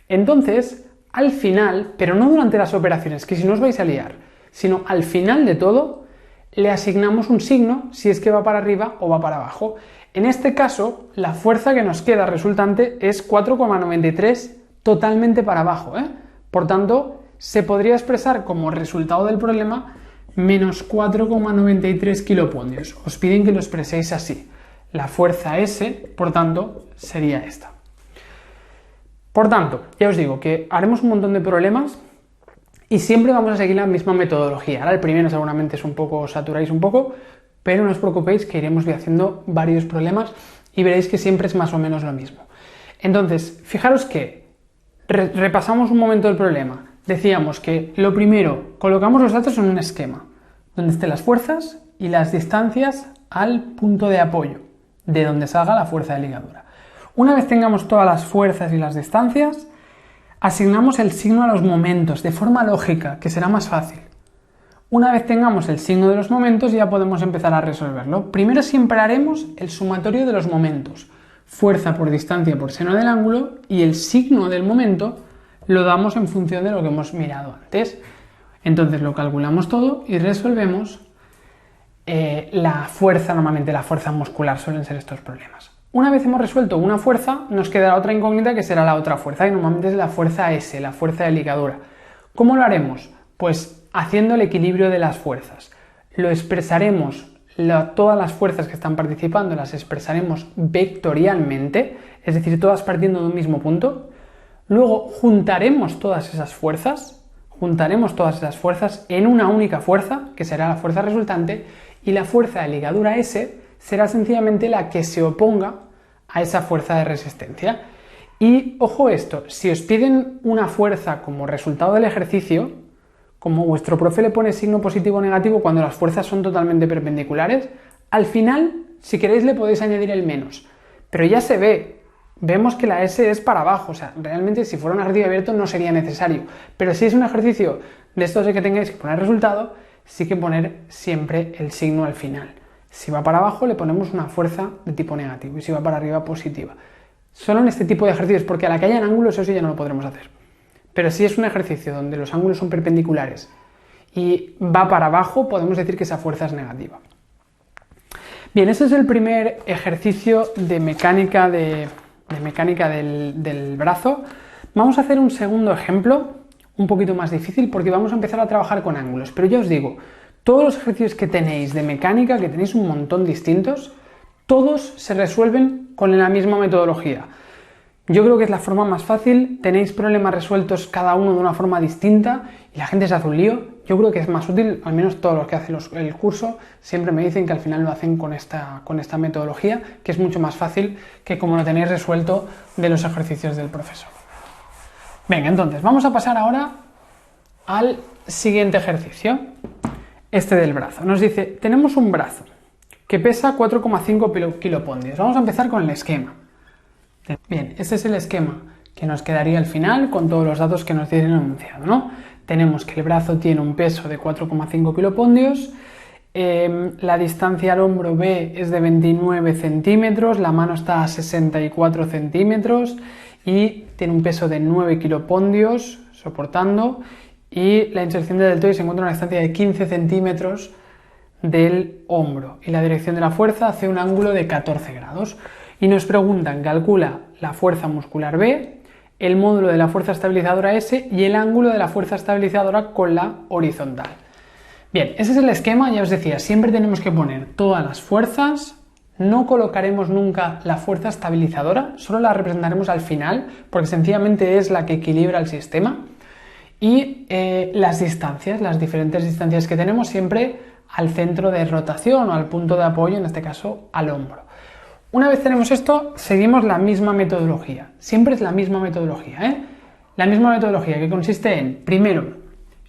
A: entonces al final, pero no durante las operaciones, que si no os vais a liar, sino al final de todo, le asignamos un signo si es que va para arriba o va para abajo. En este caso, la fuerza que nos queda resultante es 4,93 totalmente para abajo, ¿eh? Por tanto, se podría expresar como resultado del problema menos 4,93 kilopondios. Os piden que lo expreséis así. La fuerza S, por tanto, sería esta. Por tanto, ya os digo que haremos un montón de problemas y siempre vamos a seguir la misma metodología. Ahora el primero seguramente es un poco, os saturáis un poco, pero no os preocupéis que iremos haciendo varios problemas y veréis que siempre es más o menos lo mismo. Entonces, fijaros que repasamos un momento el problema. Decíamos que lo primero, colocamos los datos en un esquema, donde estén las fuerzas y las distancias al punto de apoyo, de donde salga la fuerza de ligadura. Una vez tengamos todas las fuerzas y las distancias, asignamos el signo a los momentos, de forma lógica, que será más fácil. Una vez tengamos el signo de los momentos, ya podemos empezar a resolverlo. Primero siempre haremos el sumatorio de los momentos, fuerza por distancia por seno del ángulo, y el signo del momento lo damos en función de lo que hemos mirado antes. Entonces lo calculamos todo y resolvemos la fuerza. Normalmente la fuerza muscular suelen ser estos problemas. Una vez hemos resuelto una fuerza, nos quedará otra incógnita que será la otra fuerza, y normalmente es la fuerza S, la fuerza de ligadura. ¿Cómo lo haremos? Pues haciendo el equilibrio de las fuerzas. Lo expresaremos, todas las fuerzas que están participando las expresaremos vectorialmente, es decir, todas partiendo de un mismo punto. Luego juntaremos todas esas fuerzas en una única fuerza, que será la fuerza resultante, y la fuerza de ligadura S será sencillamente la que se oponga a esa fuerza de resistencia. Y ojo esto, si os piden una fuerza como resultado del ejercicio, como vuestro profe le pone signo positivo o negativo cuando las fuerzas son totalmente perpendiculares, al final, si queréis, le podéis añadir el menos. Pero ya se ve, vemos que la S es para abajo, o sea, realmente si fuera un ejercicio abierto no sería necesario. Pero si es un ejercicio de estos de que tengáis que poner resultado, sí que poner siempre el signo al final. Si va para abajo le ponemos una fuerza de tipo negativo y si va para arriba positiva. Solo en este tipo de ejercicios, porque a la que hayan ángulos eso sí ya no lo podremos hacer. Pero si es un ejercicio donde los ángulos son perpendiculares y va para abajo, podemos decir que esa fuerza es negativa. Bien, ese es el primer ejercicio de mecánica, del brazo. Vamos a hacer un segundo ejemplo, un poquito más difícil, porque vamos a empezar a trabajar con ángulos. Pero ya os digo, todos los ejercicios que tenéis de mecánica, que tenéis un montón distintos, todos se resuelven con la misma metodología. Yo creo que es la forma más fácil, tenéis problemas resueltos cada uno de una forma distinta y la gente se hace un lío. Yo creo que es más útil, al menos todos los que hacen el curso, siempre me dicen que al final lo hacen con esta metodología, que es mucho más fácil que como lo tenéis resuelto de los ejercicios del profesor. Venga, entonces, vamos a pasar ahora al siguiente ejercicio, este del brazo. Nos dice, tenemos un brazo que pesa 4,5 kilopondios. Vamos a empezar con el esquema. Bien, este es el esquema que nos quedaría al final con todos los datos que nos tienen enunciado, ¿no? Tenemos que el brazo tiene un peso de 4,5 kilopondios, la distancia al hombro B es de 29 centímetros, la mano está a 64 centímetros y tiene un peso de 9 kilopondios soportando, y la inserción del deltoide se encuentra a una distancia de 15 centímetros del hombro y la dirección de la fuerza hace un ángulo de 14 grados. Y nos preguntan, calcula la fuerza muscular B, el módulo de la fuerza estabilizadora S y el ángulo de la fuerza estabilizadora con la horizontal. Bien, ese es el esquema, ya os decía, siempre tenemos que poner todas las fuerzas, no colocaremos nunca la fuerza estabilizadora, solo la representaremos al final, porque sencillamente es la que equilibra el sistema, y las distancias, las diferentes distancias que tenemos siempre al centro de rotación o al punto de apoyo, en este caso al hombro. Una vez tenemos esto, seguimos la misma metodología. Siempre es la misma metodología, ¿eh? La misma metodología que consiste en, primero,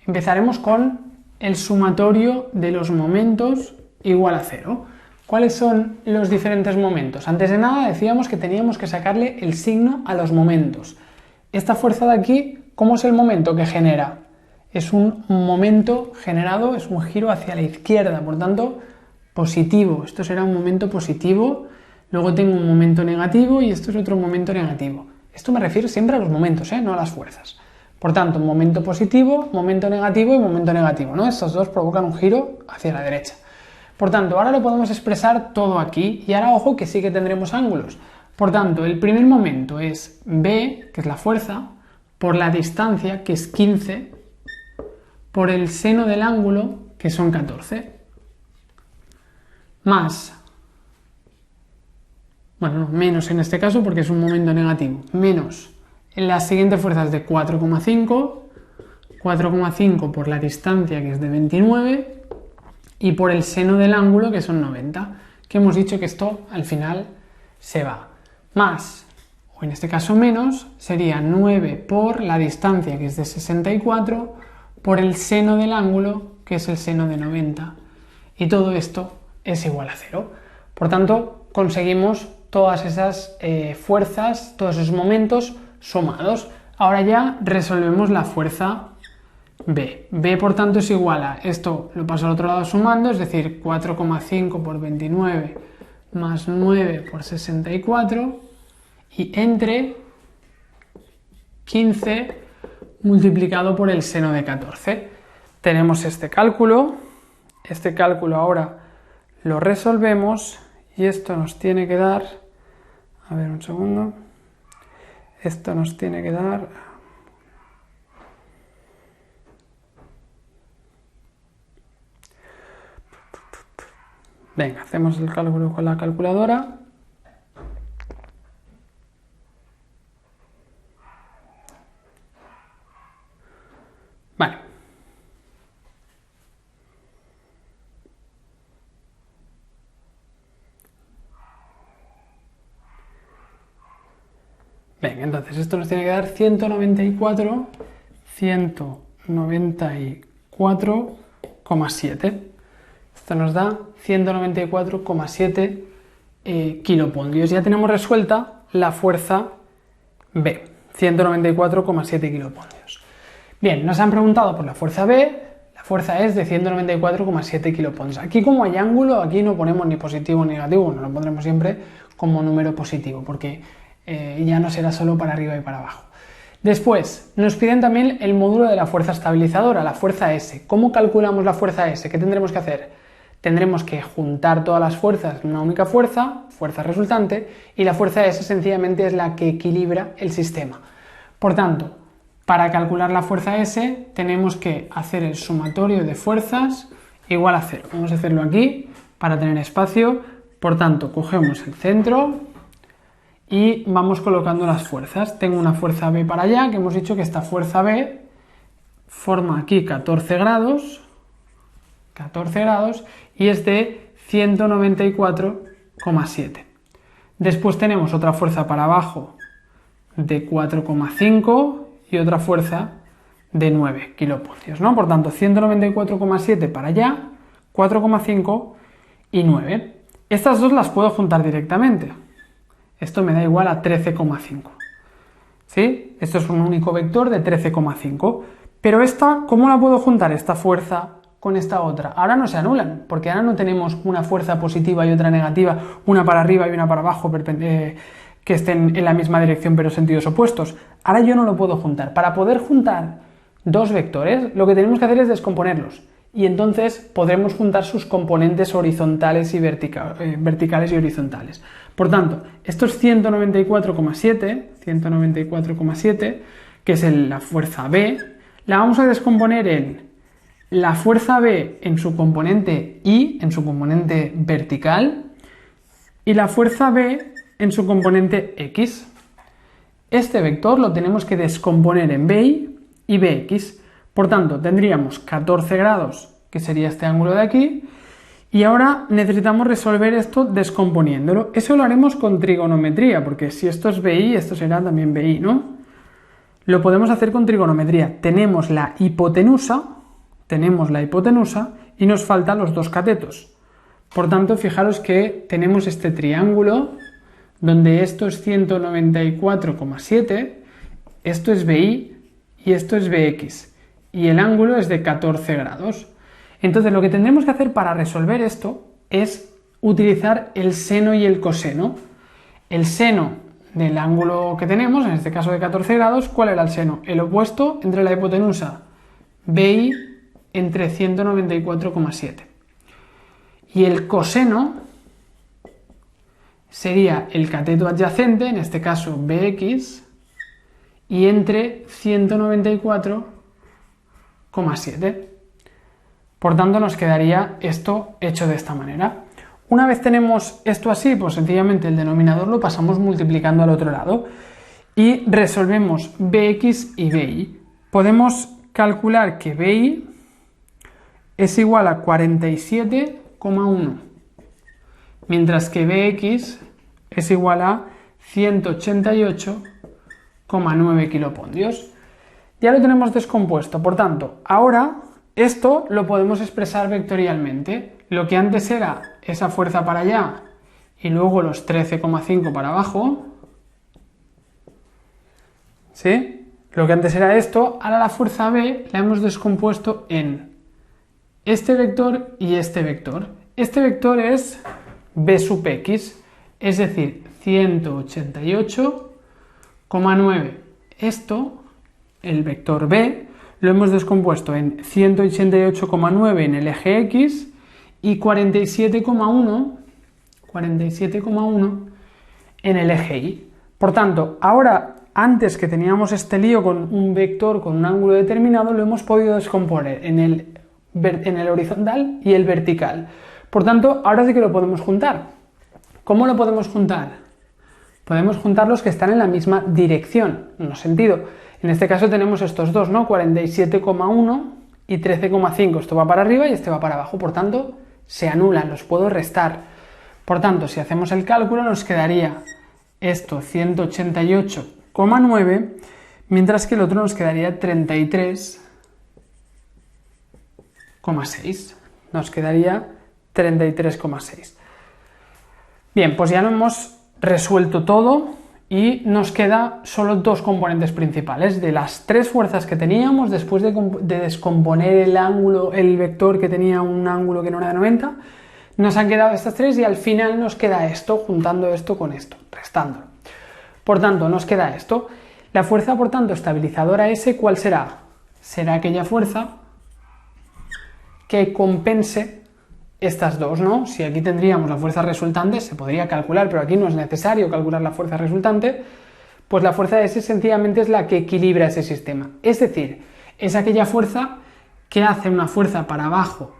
A: empezaremos con el sumatorio de los momentos igual a 0. ¿Cuáles son los diferentes momentos? Antes de nada decíamos que teníamos que sacarle el signo a los momentos. Esta fuerza de aquí, ¿cómo es el momento que genera? Es un momento generado, es un giro hacia la izquierda, por tanto, positivo. Esto será un momento positivo. Luego tengo un momento negativo y esto es otro momento negativo. Esto me refiero siempre a los momentos, no a las fuerzas. Por tanto, momento positivo, momento negativo y momento negativo, ¿no? Estos dos provocan un giro hacia la derecha. Por tanto, ahora lo podemos expresar todo aquí y ahora ojo que sí que tendremos ángulos. Por tanto, el primer momento es B, que es la fuerza, por la distancia, que es 15, por el seno del ángulo, que son 14, más, bueno, no, menos en este caso porque es un momento negativo, menos las siguientes fuerzas de 4,5 por la distancia, que es de 29, y por el seno del ángulo, que son 90, que hemos dicho que esto al final se va, más, o en este caso menos, sería 9 por la distancia, que es de 64, por el seno del ángulo, que es el seno de 90, y todo esto es igual a 0. Por tanto, conseguimos todas esas fuerzas, todos esos momentos sumados. Ahora ya resolvemos la fuerza B. B, por tanto, es igual a, esto lo paso al otro lado sumando, es decir, 4,5 por 29 más 9 por 64, y entre 15 multiplicado por el seno de 14. Tenemos este cálculo ahora lo resolvemos, y esto nos tiene que dar, a ver un segundo, esto nos tiene que dar, venga, hacemos el cálculo con la calculadora. Vale. Venga, entonces esto nos tiene que dar 194,7. Esto nos da 194,7 kilopoldios. Ya tenemos resuelta la fuerza B, 194,7 kilopoldios. Bien, nos han preguntado por la fuerza B, la fuerza es de 194,7 kilopoldios. Aquí, como hay ángulo, aquí no ponemos ni positivo ni negativo, no lo pondremos siempre como número positivo, porque ya no será solo para arriba y para abajo. Después, nos piden también el módulo de la fuerza estabilizadora, la fuerza S. ¿Cómo calculamos la fuerza S? ¿Qué tendremos que hacer? Tendremos que juntar todas las fuerzas en una única fuerza resultante, y la fuerza S sencillamente es la que equilibra el sistema. Por tanto, para calcular la fuerza S tenemos que hacer el sumatorio de fuerzas igual a 0. Vamos a hacerlo aquí para tener espacio. Por tanto, cogemos el centro y vamos colocando las fuerzas. Tengo una fuerza B para allá, que hemos dicho que esta fuerza B forma aquí 14 grados, y es de 194,7. Después tenemos otra fuerza para abajo de 4,5 y otra fuerza de 9 kilopoldios, ¿no? Por tanto, 194,7 para allá, 4,5 y 9. Estas dos las puedo juntar directamente. Esto me da igual a 13,5. ¿Sí? Esto es un único vector de 13,5. Pero esta, ¿cómo la puedo juntar, esta fuerza, con esta otra? Ahora no se anulan, porque ahora no tenemos una fuerza positiva y otra negativa, una para arriba y una para abajo, que estén en la misma dirección pero sentidos opuestos. Ahora yo no lo puedo juntar. Para poder juntar dos vectores, lo que tenemos que hacer es descomponerlos, y entonces podremos juntar sus componentes horizontales y verticales y horizontales. Por tanto, esto es 194,7, que es la fuerza B, la vamos a descomponer en la fuerza B en su componente Y, en su componente vertical, y la fuerza B en su componente X. Este vector lo tenemos que descomponer en BY y BX. Por tanto, tendríamos 14 grados, que sería este ángulo de aquí, y ahora necesitamos resolver esto descomponiéndolo. Eso lo haremos con trigonometría, porque si esto es BY, esto será también BY, ¿no? Lo podemos hacer con trigonometría. Tenemos la hipotenusa y nos faltan los dos catetos. Por tanto, fijaros que tenemos este triángulo donde esto es 194,7, esto es BY y esto es BX, y el ángulo es de 14 grados. Entonces, lo que tendremos que hacer para resolver esto es utilizar el seno y el coseno. El seno del ángulo que tenemos, en este caso de 14 grados, ¿cuál era el seno? El opuesto entre la hipotenusa BI entre 194,7. Y el coseno sería el cateto adyacente, en este caso BX, y entre 194,7. Por tanto, nos quedaría esto hecho de esta manera. Una vez tenemos esto así, pues sencillamente el denominador lo pasamos multiplicando al otro lado y resolvemos Bx y Bi. Podemos calcular que Bi es igual a 47,1, mientras que Bx es igual a 188,9 kilopondrios. Ya lo tenemos descompuesto, por tanto, ahora esto lo podemos expresar vectorialmente. Lo que antes era esa fuerza para allá y luego los 13,5 para abajo, ¿sí? Lo que antes era esto, ahora la fuerza B la hemos descompuesto en este vector y este vector. Este vector es B sub x, es decir, 188,9. Esto, el vector B, lo hemos descompuesto en 188,9 en el eje X y 47,1 en el eje Y. Por tanto, ahora, antes que teníamos este lío con un vector con un ángulo determinado, lo hemos podido descomponer en el horizontal y el vertical. Por tanto, ahora sí que lo podemos juntar. ¿Cómo lo podemos juntar? Podemos juntar los que están en la misma dirección, no sentido. En este caso tenemos estos dos, ¿no? 47,1 y 13,5. Esto va para arriba y este va para abajo, por tanto, se anulan, los puedo restar. Por tanto, si hacemos el cálculo, nos quedaría esto 188,9, mientras que el otro nos quedaría 33,6. Nos quedaría 33,6. Bien, pues ya lo hemos resuelto todo y nos queda solo dos componentes principales. De las tres fuerzas que teníamos, después de descomponer el ángulo, el vector que tenía un ángulo que no era de 90, nos han quedado estas tres y al final nos queda esto, juntando esto con esto, restándolo. Por tanto, nos queda esto. La fuerza, por tanto, estabilizadora S, ¿cuál será? Será aquella fuerza que compense estas dos, ¿no? Si aquí tendríamos la fuerza resultante, se podría calcular, pero aquí no es necesario calcular la fuerza resultante, pues la fuerza S sencillamente es la que equilibra ese sistema. Es decir, es aquella fuerza que hace una fuerza para abajo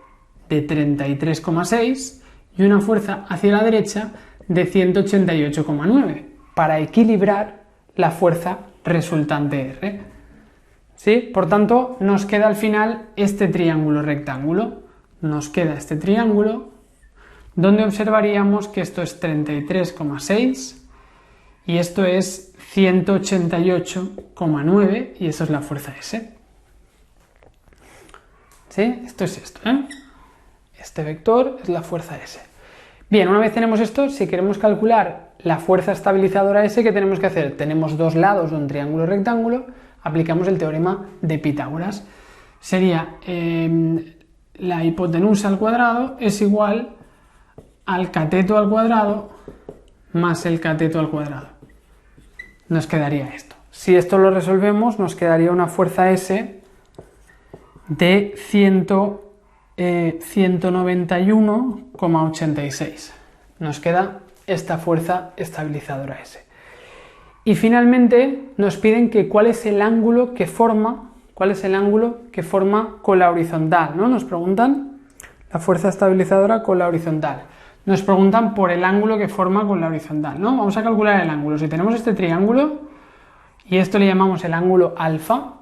A: de 33,6 y una fuerza hacia la derecha de 188,9 para equilibrar la fuerza resultante R. ¿Sí? Por tanto, nos queda al final este triángulo rectángulo. Nos queda este triángulo donde observaríamos que esto es 33,6 y esto es 188,9 y eso es la fuerza S. ¿Sí? Esto es esto, ¿eh? Este vector es la fuerza S. Bien, una vez tenemos esto, si queremos calcular la fuerza estabilizadora S, ¿qué tenemos que hacer? Tenemos dos lados de un triángulo rectángulo, aplicamos el teorema de Pitágoras. Sería la hipotenusa al cuadrado es igual al cateto al cuadrado más el cateto al cuadrado. Nos quedaría esto. Si esto lo resolvemos, nos quedaría una fuerza S de 191,86. Nos queda esta fuerza estabilizadora S. Y finalmente nos piden que cuál es el ángulo que forma con la horizontal, ¿no? Nos preguntan la fuerza estabilizadora con la horizontal. Nos preguntan por el ángulo que forma con la horizontal, ¿no? Vamos a calcular el ángulo. Si tenemos este triángulo y esto le llamamos el ángulo alfa,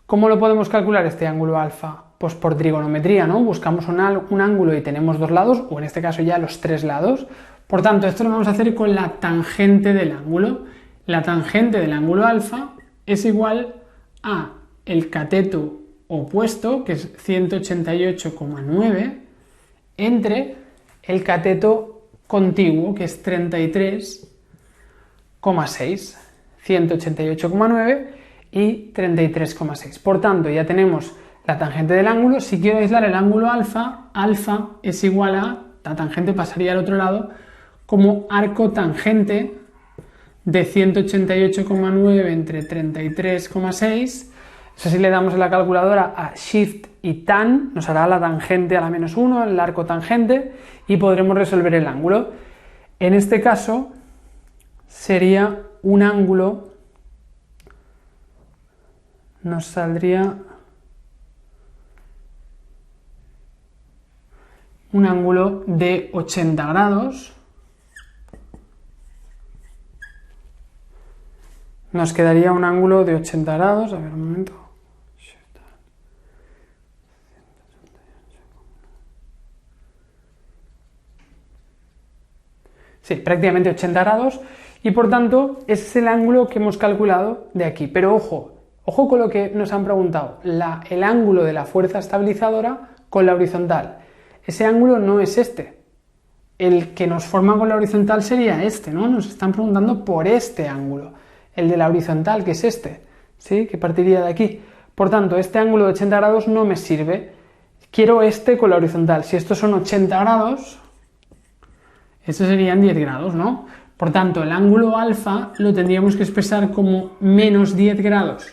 A: ¿cómo lo podemos calcular este ángulo alfa? Pues por trigonometría, ¿no? Buscamos un ángulo y tenemos dos lados, o en este caso ya los tres lados. Por tanto, esto lo vamos a hacer con la tangente del ángulo. La tangente del ángulo alfa es igual a el cateto opuesto, que es 188,9, entre el cateto contiguo, que es 33,6. 188,9 y 33,6. Por tanto, ya tenemos la tangente del ángulo. Si quiero aislar el ángulo alfa, alfa es igual a, la tangente pasaría al otro lado, como arco tangente de 188,9 entre 33,6. Eso si le damos en la calculadora a Shift y Tan, nos hará la tangente a la menos 1, el arco tangente, y podremos resolver el ángulo. En este caso sería un ángulo nos saldría un ángulo de 80 grados. Nos quedaría un ángulo de 80 grados. A ver, un momento. Sí, prácticamente 80 grados. Y por tanto, ese es el ángulo que hemos calculado de aquí. Pero ojo con lo que nos han preguntado. El ángulo de la fuerza estabilizadora con la horizontal. Ese ángulo no es este. El que nos forma con la horizontal sería este, ¿no? Nos están preguntando por este ángulo. El de la horizontal, que es este, ¿sí? Que partiría de aquí. Por tanto, este ángulo de 80 grados no me sirve. Quiero este con la horizontal. Si estos son 80 grados, estos serían 10 grados, ¿no? Por tanto, el ángulo alfa lo tendríamos que expresar como menos 10 grados,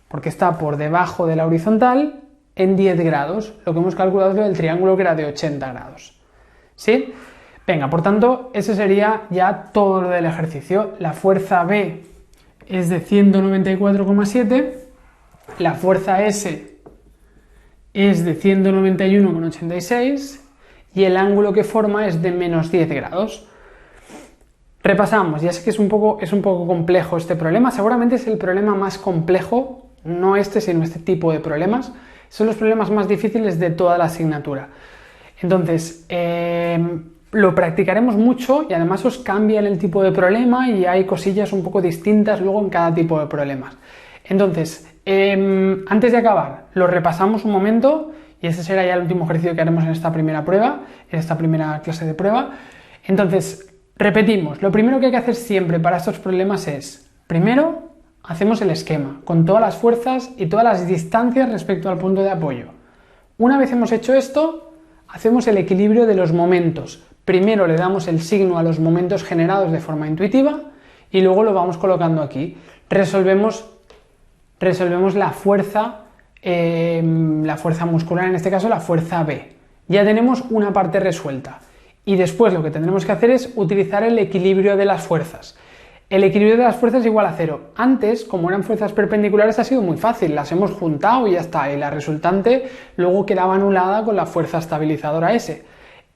A: porque está por debajo de la horizontal en 10 grados. Lo que hemos calculado es lo del triángulo, que era de 80 grados. ¿Sí? Venga, por tanto, ese sería ya todo lo del ejercicio. La fuerza B es de 194,7, la fuerza S es de 191,86 y el ángulo que forma es de menos 10 grados. Repasamos, ya sé que es un poco complejo este problema, seguramente es el problema más complejo, no este, sino este tipo de problemas. Son los problemas más difíciles de toda la asignatura. Entonces, lo practicaremos mucho y además os cambian el tipo de problema y hay cosillas un poco distintas luego en cada tipo de problemas. Entonces, antes de acabar, lo repasamos un momento y ese será ya el último ejercicio que haremos en esta primera prueba, en esta primera clase de prueba. Entonces, repetimos, lo primero que hay que hacer siempre para estos problemas es, primero, hacemos el esquema con todas las fuerzas y todas las distancias respecto al punto de apoyo. Una vez hemos hecho esto, hacemos el equilibrio de los momentos. Primero le damos el signo a los momentos generados de forma intuitiva y luego lo vamos colocando aquí. Resolvemos la fuerza muscular, en este caso la fuerza B. Ya tenemos una parte resuelta. Y después lo que tendremos que hacer es utilizar el equilibrio de las fuerzas. El equilibrio de las fuerzas es igual a 0. Antes, como eran fuerzas perpendiculares, ha sido muy fácil. Las hemos juntado y ya está. Y la resultante luego quedaba anulada con la fuerza estabilizadora S.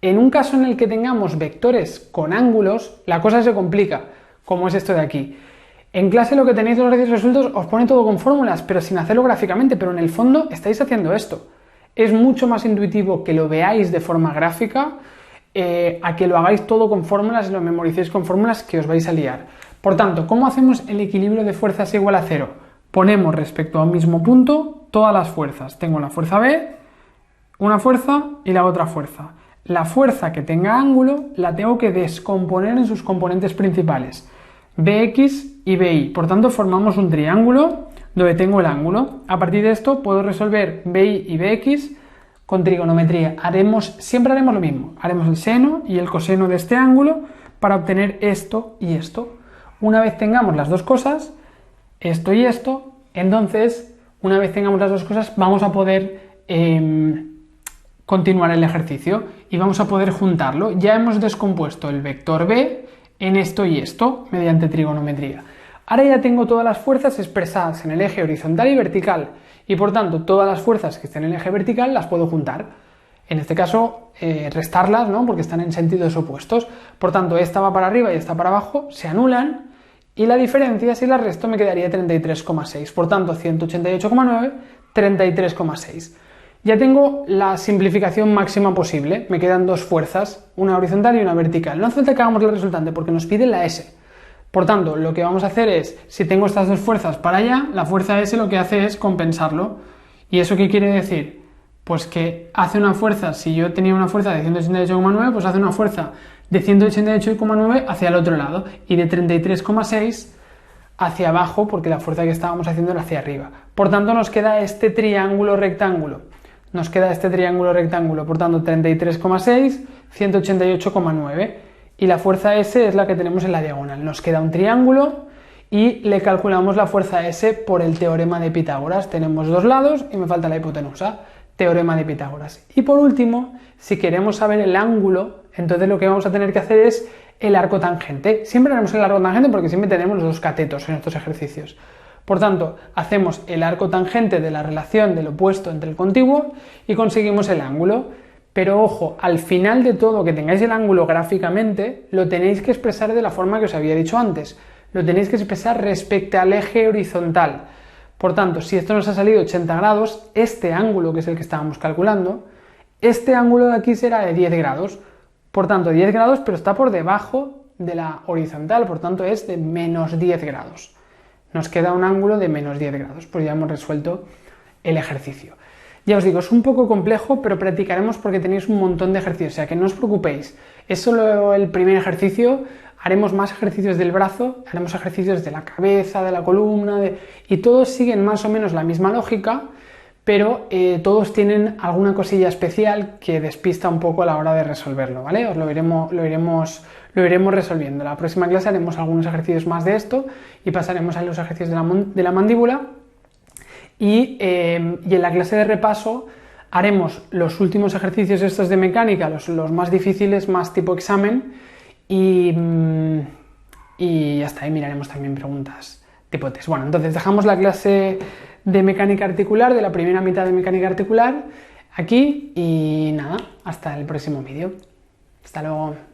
A: En un caso en el que tengamos vectores con ángulos, la cosa se complica, como es esto de aquí. En clase lo que tenéis los ejercicios resueltos os pone todo con fórmulas, pero sin hacerlo gráficamente, pero en el fondo estáis haciendo esto. Es mucho más intuitivo que lo veáis de forma gráfica a que lo hagáis todo con fórmulas y lo memoricéis con fórmulas, que os vais a liar. Por tanto, ¿cómo hacemos el equilibrio de fuerzas igual a 0? Ponemos respecto a un mismo punto todas las fuerzas. Tengo la fuerza B, una fuerza y la otra fuerza. La fuerza que tenga ángulo la tengo que descomponer en sus componentes principales, Bx y Bi. Por tanto, formamos un triángulo donde tengo el ángulo. A partir de esto puedo resolver Bi y Bx con trigonometría. Siempre haremos lo mismo. Haremos el seno y el coseno de este ángulo para obtener esto y esto. Una vez tengamos las dos cosas, esto y esto, entonces, una vez tengamos las dos cosas, vamos a poder continuar el ejercicio y vamos a poder juntarlo. Ya hemos descompuesto el vector B en esto y esto mediante trigonometría. Ahora ya tengo todas las fuerzas expresadas en el eje horizontal y vertical y por tanto todas las fuerzas que estén en el eje vertical las puedo juntar. En este caso restarlas, ¿no? Porque están en sentidos opuestos. Por tanto, esta va para arriba y esta para abajo, se anulan y la diferencia, si la resto, me quedaría 33,6. Por tanto, 188,9, 33,6. Ya tengo la simplificación máxima posible. Me quedan dos fuerzas, una horizontal y una vertical. No hace falta que hagamos la resultante porque nos pide la S. Por tanto, lo que vamos a hacer es, si tengo estas dos fuerzas para allá, la fuerza S lo que hace es compensarlo. ¿Y eso qué quiere decir? Pues que hace una fuerza, si yo tenía una fuerza de 188,9, pues hace una fuerza de 188,9 hacia el otro lado y de 33,6 hacia abajo, porque la fuerza que estábamos haciendo era hacia arriba. Por tanto, nos queda este triángulo rectángulo. Por tanto, 33,6, 188,9. Y la fuerza S es la que tenemos en la diagonal. Nos queda un triángulo y le calculamos la fuerza S por el teorema de Pitágoras. Tenemos dos lados y me falta la hipotenusa. Teorema de Pitágoras. Y por último, si queremos saber el ángulo, entonces lo que vamos a tener que hacer es el arco tangente. Siempre haremos el arco tangente porque siempre tenemos los dos catetos en estos ejercicios. Por tanto, hacemos el arco tangente de la relación del opuesto entre el contiguo y conseguimos el ángulo. Pero ojo, al final de todo, que tengáis el ángulo gráficamente, lo tenéis que expresar de la forma que os había dicho antes. Lo tenéis que expresar respecto al eje horizontal. Por tanto, si esto nos ha salido 80 grados, este ángulo, que es el que estábamos calculando, este ángulo de aquí será de 10 grados. Por tanto, 10 grados, pero está por debajo de la horizontal, por tanto es de menos 10 grados. Nos queda un ángulo de menos 10 grados, pues ya hemos resuelto el ejercicio. Ya os digo, es un poco complejo, pero practicaremos porque tenéis un montón de ejercicios, o sea que no os preocupéis. Es solo el primer ejercicio, haremos más ejercicios del brazo, haremos ejercicios de la cabeza, de la columna, y todos siguen más o menos la misma lógica, pero todos tienen alguna cosilla especial que despista un poco a la hora de resolverlo, ¿vale? Os lo iremos resolviendo. La próxima clase haremos algunos ejercicios más de esto y pasaremos a los ejercicios de la mandíbula y en la clase de repaso haremos los últimos ejercicios estos de mecánica, los más difíciles, más tipo examen y hasta ahí miraremos también preguntas tipo test. Bueno, entonces dejamos la clase de mecánica articular, de la primera mitad de mecánica articular, aquí y nada, hasta el próximo vídeo. Hasta luego.